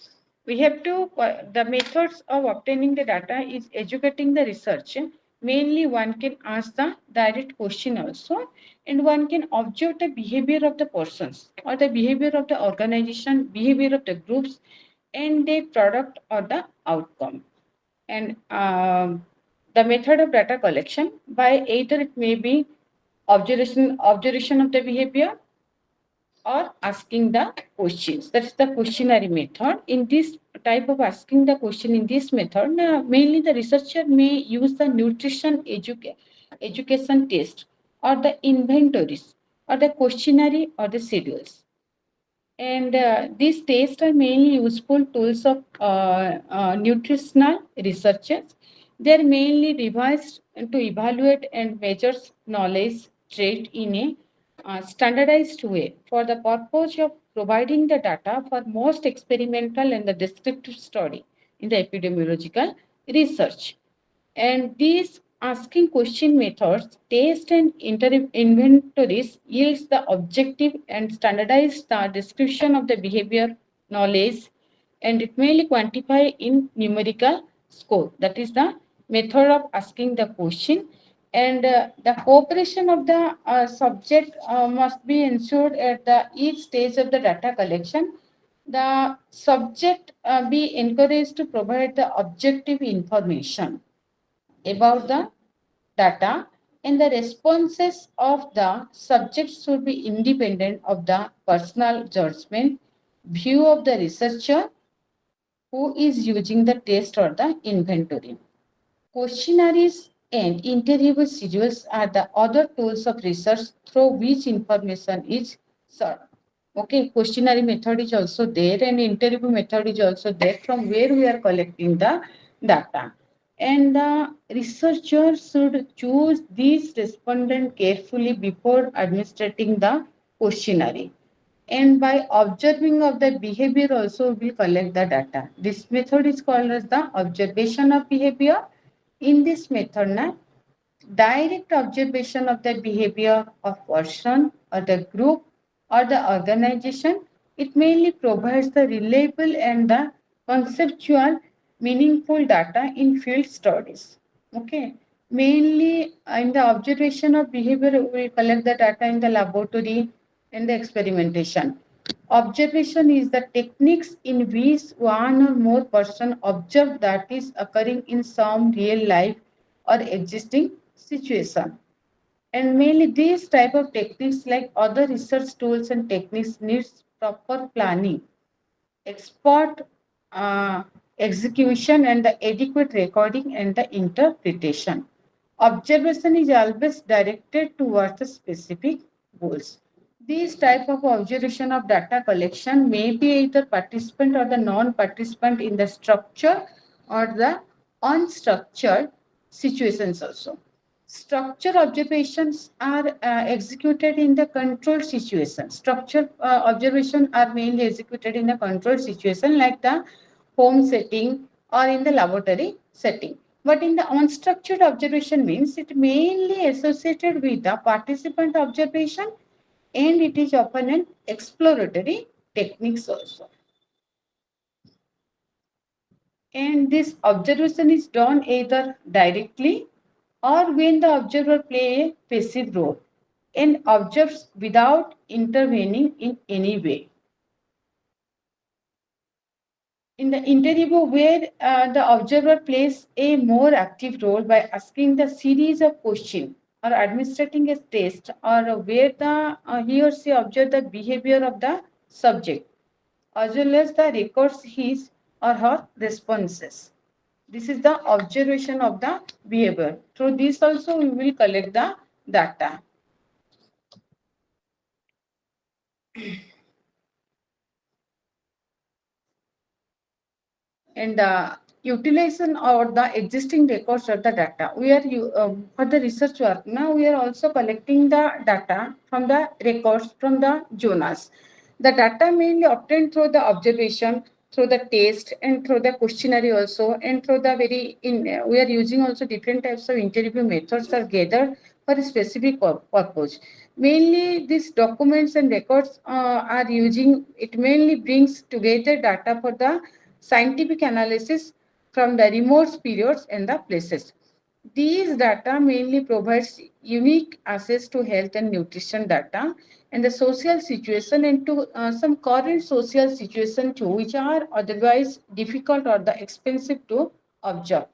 we have to the methods of obtaining the data is educating the research. Mainly one can ask the direct question also, and one can observe the behavior of the persons or the behavior of the organization, behavior of the groups, and the product or the outcome. And the method of data collection by either it may be observation of the behavior or asking the questions. That's the questionnaire method. In this type of asking the question in this method, mainly the researcher may use the nutrition education test or the inventories or the questionnaire or the schedules. And these tests are mainly useful tools of nutritional researchers. They are mainly devised to evaluate and measure knowledge trait in a standardized way for the purpose of providing the data for most experimental and the descriptive study in the epidemiological research. And these asking question methods, test and inventories yields the objective and standardized description of the behavior, knowledge, and it mainly quantify in numerical score. That is the method of asking the question. And the cooperation of the subject must be ensured at the each stage of the data collection. The subject be encouraged to provide the objective information about the data, and the responses of the subject should be independent of the personal judgment view of the researcher who is using the test or the inventory. Questionnaires and interview schedules are the other tools of research through which information is sought. Okay, questionnaire method is also there and interview method is also there from where we are collecting the data. And the researcher should choose these respondents carefully before administrating the questionnaire. And by observing of the behavior also will collect the data. This method is called as the observation of behavior. In this method, direct observation of the behavior of person or the group or the organization. It mainly provides the reliable and the conceptual meaningful data in field studies. Okay. Mainly in the observation of behavior, we collect the data in the laboratory and the experimentation. Observation is the techniques in which one or more person observe that is occurring in some real life or existing situation. And mainly these type of techniques, like other research tools and techniques, needs proper planning, expert uh, execution, and the adequate recording and the interpretation. Observation is always directed towards the specific goals. These type of observation of data collection may be either participant or the non-participant in the structure or the unstructured situations also. Structure observations are executed in the controlled situation. Structure observation are mainly executed in the controlled situation like the home setting or in the laboratory setting. But in the unstructured observation means it mainly associated with the participant observation, and it is often an exploratory techniques also. And this observation is done either directly or when the observer play a passive role and observes without intervening in any way. In the interview, where the observer plays a more active role by asking the series of questions or administrating a test, or where the he or she observe the behavior of the subject as well as the records his or her responses. This is the observation of the behavior. Through this also we will collect the data. And utilization or the existing records of the data. We are for the research work now we are also collecting the data from the records from the journals. The data mainly obtained through the observation, through the test, and through the questionnaire also, and through the very we are using also different types of interview methods are gathered for a specific purpose. Mainly these documents and records are using, it mainly brings together data for the scientific analysis from the remote periods and the places. These data mainly provides unique access to health and nutrition data and the social situation, and to some current social situation too, which are otherwise difficult or the expensive to observe.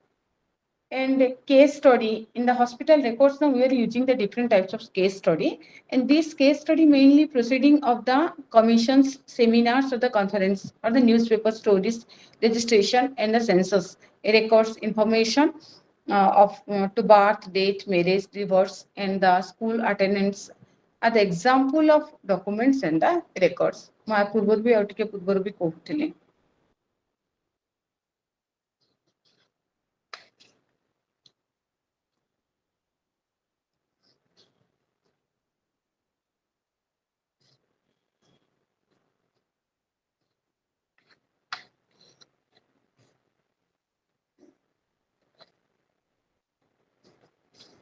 And case study in the hospital records, now we are using the different types of case study, and this case study mainly proceeding of the commissions, seminars, or the conference, or the newspaper stories, registration, and the census records information of to birth, date, marriage, divorce, and the school attendance are the example of documents and the records. ମୁଁ ପୂର୍ବରୁ ବି ଆଉ ଟିକେ ପୂର୍ବରୁ ବି କହୁଥିଲି.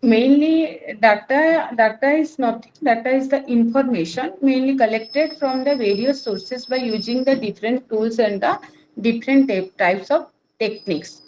Mainly data is nothing, data is the information mainly collected from the various sources by using the different tools and the different types of techniques.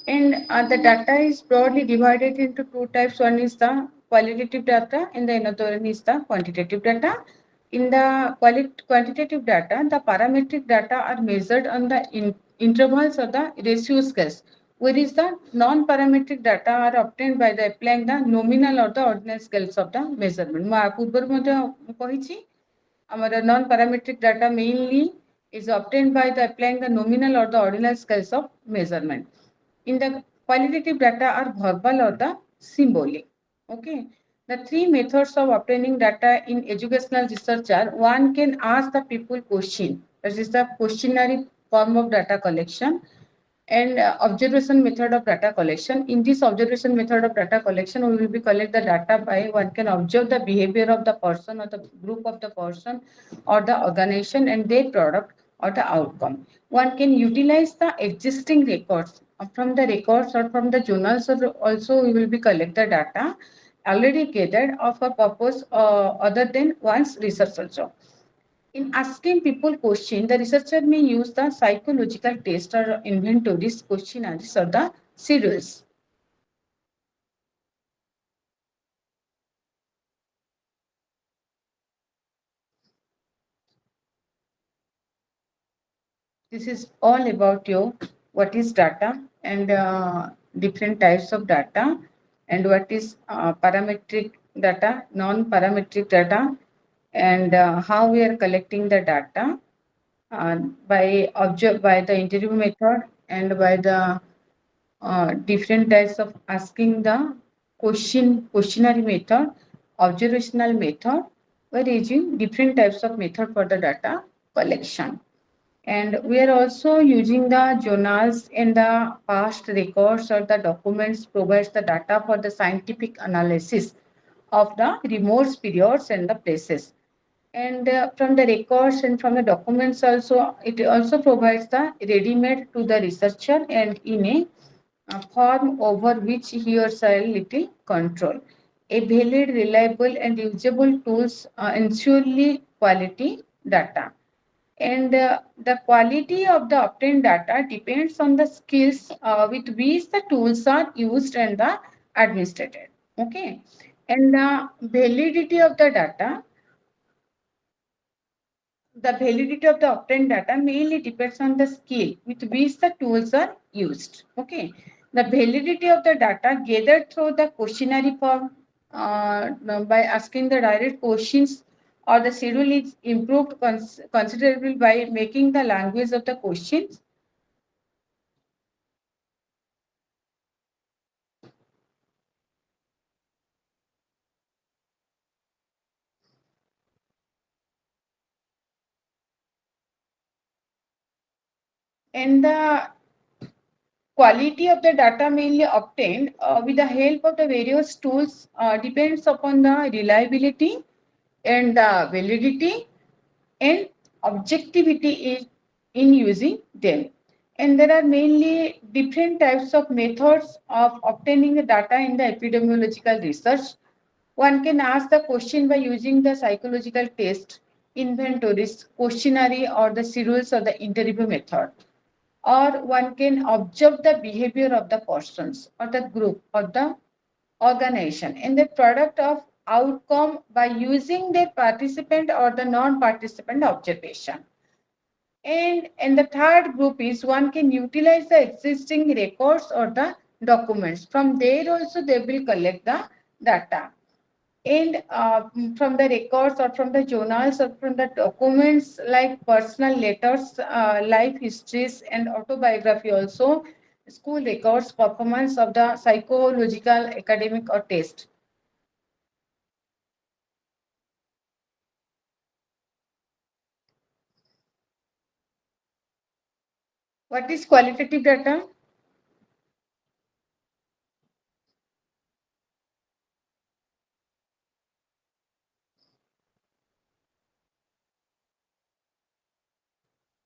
And the data is broadly divided into two types. One is the qualitative data and the another one is the quantitative data. In the quantitative data, the parametric data are measured on the intervals or the ratio scales, whereas the non-parametric data are obtained by the applying the nominal or the ordinal scales of the measurement. ମୁଁ ପୂର୍ବରୁ ମଧ୍ୟ କହିଛି ଆମର non-parametric data mainly is obtained by the applying the nominal or the ordinal scales of measurement. In the qualitative data are verbal or the symbolic. Okay. The three methods of obtaining data in educational research are: one can ask the people question, that is the questionnaire form of data collection, and observation method of data collection. In this observation method of data collection, we will be collect the data by one can observe the behavior of the person or the group of the person or the organization and their product or the outcome. One can utilize the existing records from the records or from the journals also we will be collect the data already gathered of a purpose other than one's research also. In asking people question, the researcher may use the psychological test or inventories, questionnaires or the schedules. This is all about your what is data and different types of data and what is parametric data, non-parametric data, and how we are collecting the data uh, by the interview method and by the different types of asking the questionnaire method, observational method. We're using different types of method for the data collection. And we are also using the journals and the past records or the documents provides the data for the scientific analysis of the remote periods and the places. And from the records and from the documents also, it also provides the ready-made to the researcher and in a form over which he or she little control. A valid, reliable and usable tools ensure quality data. And the quality of the obtained data depends on the skills with which the tools are used and the administrated. Okay. And the validity of the obtained data mainly depends on the skill with which the tools are used. Okay. The validity of the data gathered through the questionnaire form by asking the direct questions or the schedule is improved considerably by making the language of the questions. And the quality of the data mainly obtained with the help of the various tools depends upon the reliability and validity and objectivity is in using them. And there are mainly different types of methods of obtaining the data in the epidemiological research. One can ask the question by using the psychological test, inventories, questionnaire, or the serials or the interview method. Or one can observe the behavior of the persons or the group or the organization and the product of outcome by using the participant or the non-participant observation. And the third group is one can utilize the existing records or the documents. From there also they will collect the data. And from the records or from the journals or from the documents like personal letters, life histories and autobiography also, school records, performance of the psychological, academic or test. What is qualitative data?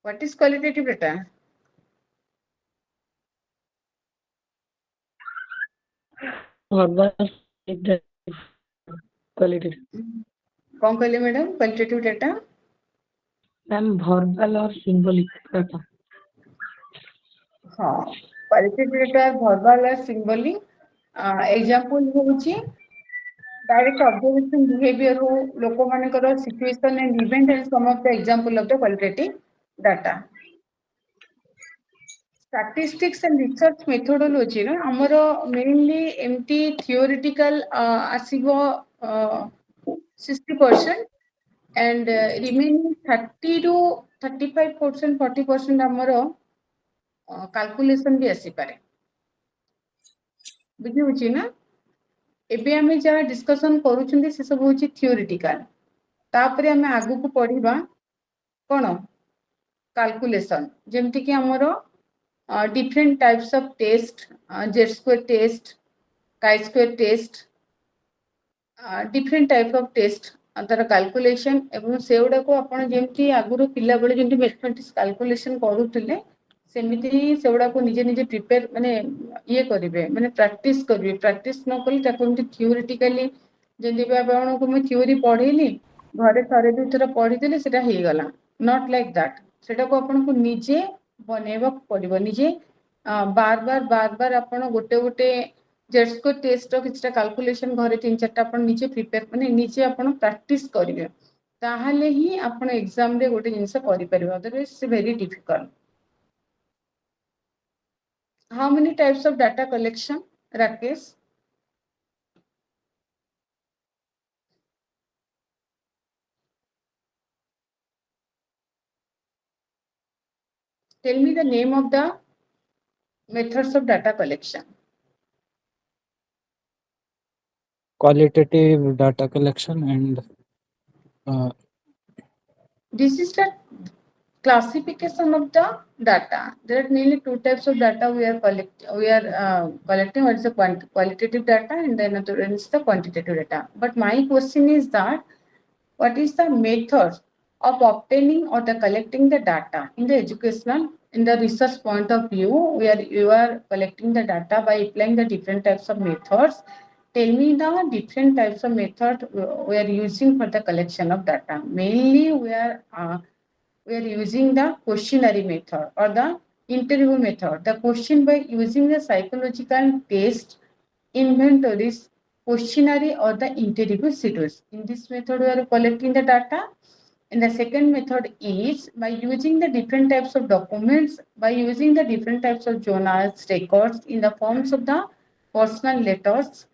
What is qualitative data? Verbal qualitative. कौन कहले madam qualitative data? Ma'am verbal और symbolic data. हाँ, qualitative data verbal और symbolic. Example होची direct observation behavior हो लोक मानकर situation and event and some of the example of the qualitative data. Statistics and research methodology ना हमरो mainly MT theoretical आसिगो 60% and remaining 30 to 35%, 40% हमरो calculation भी आसी पारे. बुझी होची ना? एबे आमे जहाँ डिस्कशन करूछंदी से सब होची थियोरिटिकल. तापरे आमे आगु को पढ़िबा कोन कैलकुलेशन जेमति कि हमरो different types of test, Z-square test, chi-square test, different type of test तार कैलकुलेशन एवं सेउडा को आपण जेमति आगुरो पिला बेले जेमति मैथमेटिक्स कैलकुलेशन करूथिले ସେମିତି ହିଁ ସେଗୁଡାକୁ ନିଜେ ନିଜେ ପ୍ରିପେୟାର ମାନେ ଇଏ କରିବେ, ମାନେ ପ୍ରାକ୍ଟିସ କରିବେ। ପ୍ରାକ୍ଟିସ ନ କଲେ ତାକୁ ଏମିତି ଥିଓରିଟିକାଲି ଯେମିତି ଆପଣଙ୍କୁ ମୁଁ ଥିଓରି ପଢେଇଲି, ଘରେ ଥରେ ଦୁଇଥର ପଢିଦେଲେ ସେଟା ହେଇଗଲା। Not like that. ସେଟାକୁ ଆପଣଙ୍କୁ ନିଜେ ବନେଇବାକୁ ପଡିବ। ନିଜେ ବାର ଆପଣ ଗୋଟେ ଗୋଟେ ଜେଡସ୍କୋ ଟେଷ୍ଟର କିଛିଟା କାଲକୁଲେସନ ଘରେ 3-4ଟା ଆପଣ ନିଜେ ପ୍ରିପେୟାର ମାନେ ନିଜେ ଆପଣ ପ୍ରାକ୍ଟିସ କରିବେ, ତାହେଲେ ହିଁ ଆପଣ ଏକ୍ସାମରେ ଗୋଟେ ଜିନିଷ କରିପାରିବେ। Otherwise it's very difficult. How many types of data collection, Rakesh? Tell me the name of the methods of data collection. Qualitative data collection and This is the classification of the data. There are mainly two types of data we are collecting. What is the qualitative data, and then another one is the quantitative data. But my question is that what is the method of obtaining or the collecting the data in the educational, in the research point of view, where you are collecting the data by applying the different types of methods? Tell me the different types of method we are using for the collection of data. Mainly we are using the questionnaire method or the interview method. The question by using the psychological test, inventories, questionnaire or the interview schedules. In this method, we are collecting the data. And the second method is by using the different types of documents, by using the different types of journals, records in the forms of the personal letters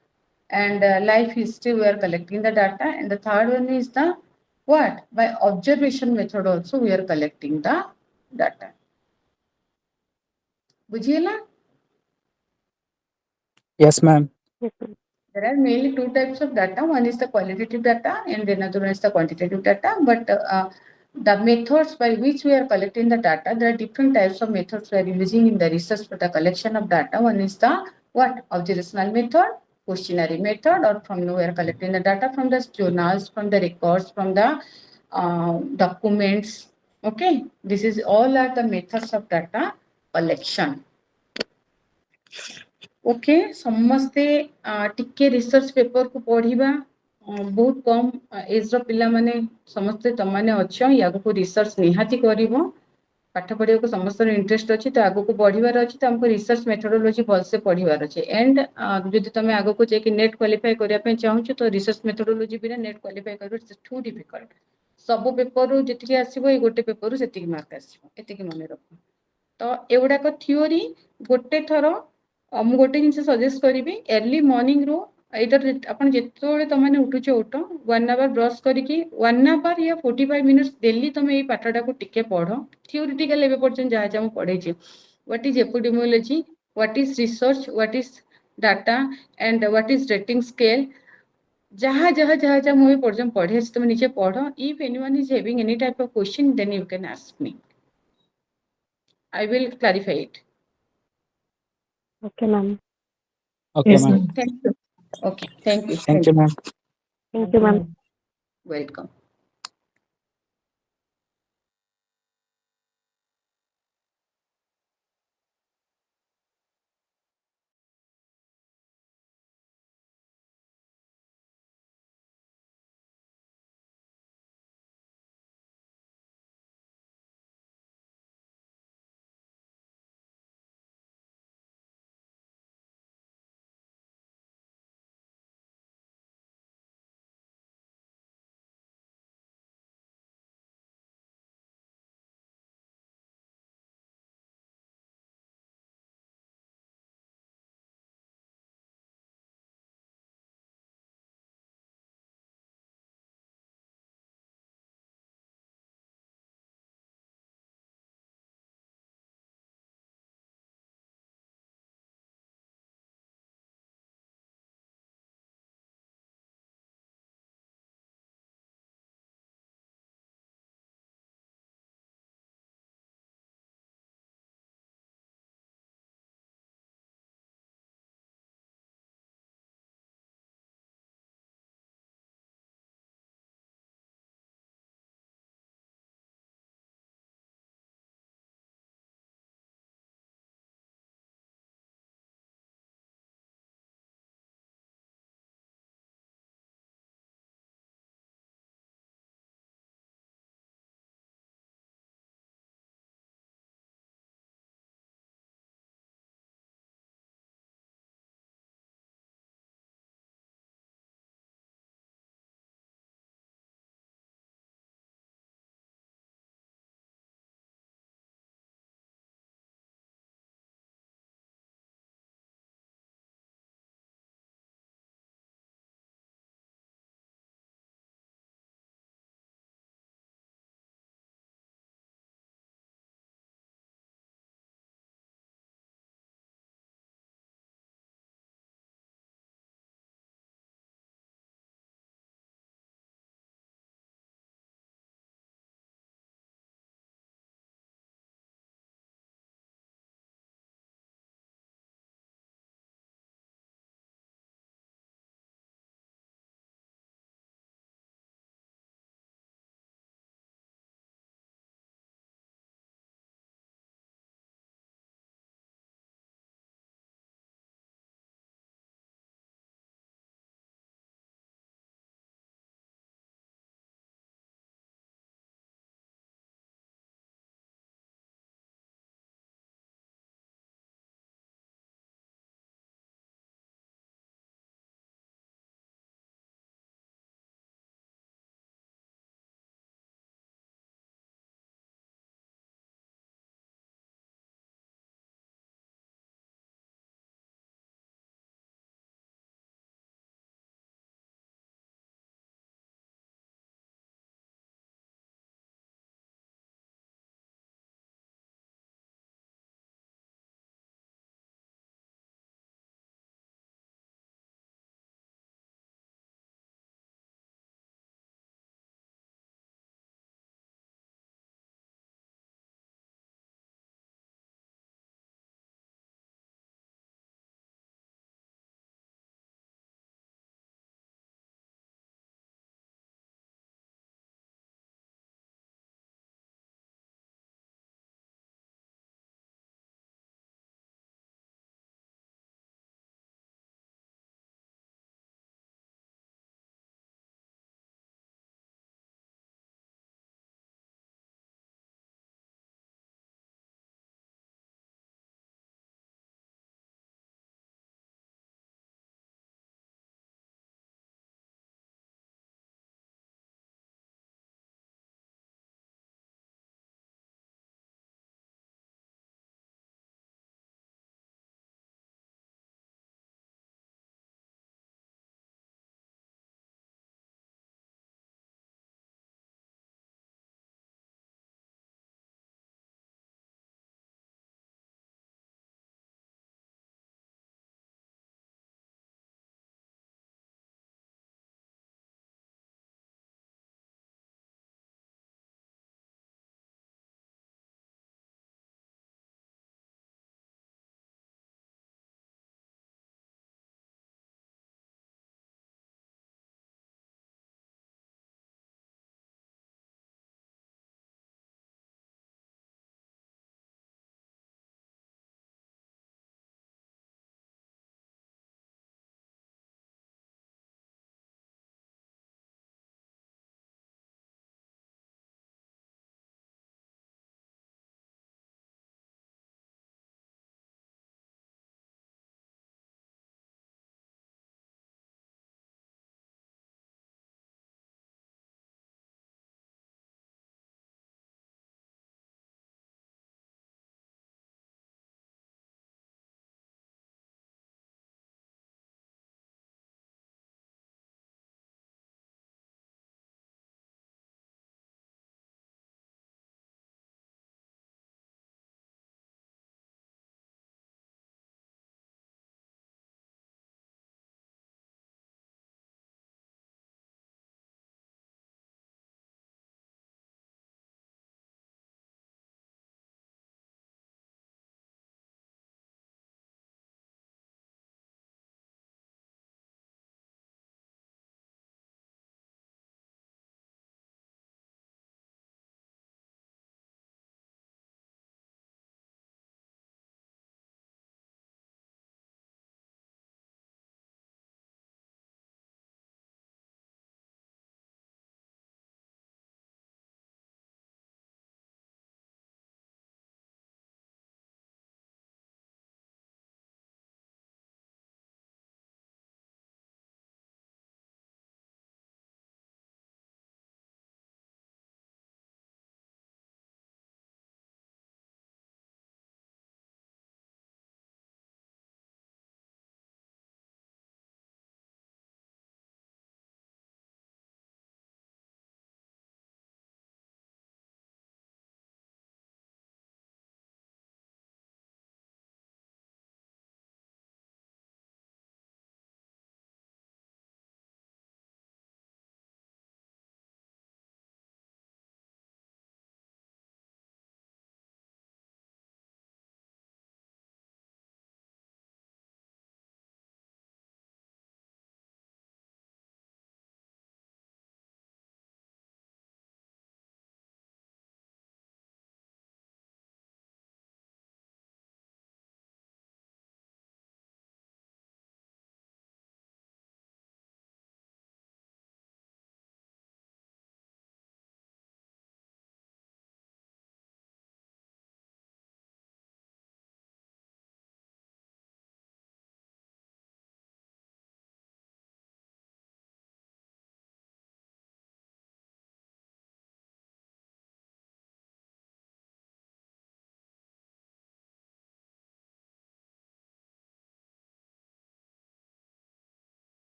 and life history, we are collecting the data. And the third one is the what? By observation method also we are collecting the data. Bujhiyala? yes, ma'am. Yes, ma'am. There are mainly two types of data. One is the qualitative data and then another one is the quantitative data. But the methods by which we are collecting the data, there are different types of methods we are using in the research for the collection of data. One is the what? Observational method, questionnaire method, or from we are collecting the data from the journals, from the records, from the documents. Okay, this is all are the methods of data collection. Okay समस्ते टिके research paper को पढ़िबा बहुत कम as रो पिला माने समस्ते त माने अच्छा या को रिसर्च निहाती करिवो पाठ पढ़िया को समस्त इंटरेस्ट अच्छी तो आगो को बढ़िबार अच्छी तो हमको रिसर्च मेथोडोलॉजी भलसे पढ़िबार अच्छे एंड जदि तुम आगो को जे कि नेट क्वालिफाई करिया पे चाहूछ तो रिसर्च मेथोडोलॉजी बिना नेट क्वालिफाई करबा इट्स टू डिफिकल्ट सब पेपर रु जेतिकी आसीबो ए गोटे पेपर रु सेतिकी मार्क आसीबो एतिकी मने रखो तो एगुडा को थ्योरी गोटे थरो ମୁଁ ଗୋଟେ ଜିନିଷ ସଜେଷ୍ଟ କରିବି ଏର୍ଲି ମର୍ଣ୍ଣିଂରୁ ଏଇଟା ଆପଣ ଯେତେବେଳେ ତମେ ଉଠୁଛ ଉଠ 1 ଆୱାର ବ୍ରସ୍ କରିକି 1 ଆୱାର ୟା 45 ମିନିଟ୍ସ ଡେଲି ତମେ ଏଇ ପାଠଟାକୁ ଟିକେ ପଢ ଥିଓରିଟିକାଲ ଏବେ ପର୍ଯ୍ୟନ୍ତ ଯାହା ଯାହା ମୁଁ ପଢେଇଛି what is epidemiology what is research what is data and what is rating scale ଯାହା ଯାହା ଯାହା ଯାହା ମୁଁ ଏ ପର୍ଯ୍ୟନ୍ତ ପଢେଇଛି ତମେ ନିଜେ ପଢ if anyone is having any type of question then you can ask me I will clarify it. Okay, ma'am. Okay, Yes, ma'am. ma'am. Thank you. Okay, thank you. Thank you, ma'am. Thank you, ma'am. Welcome.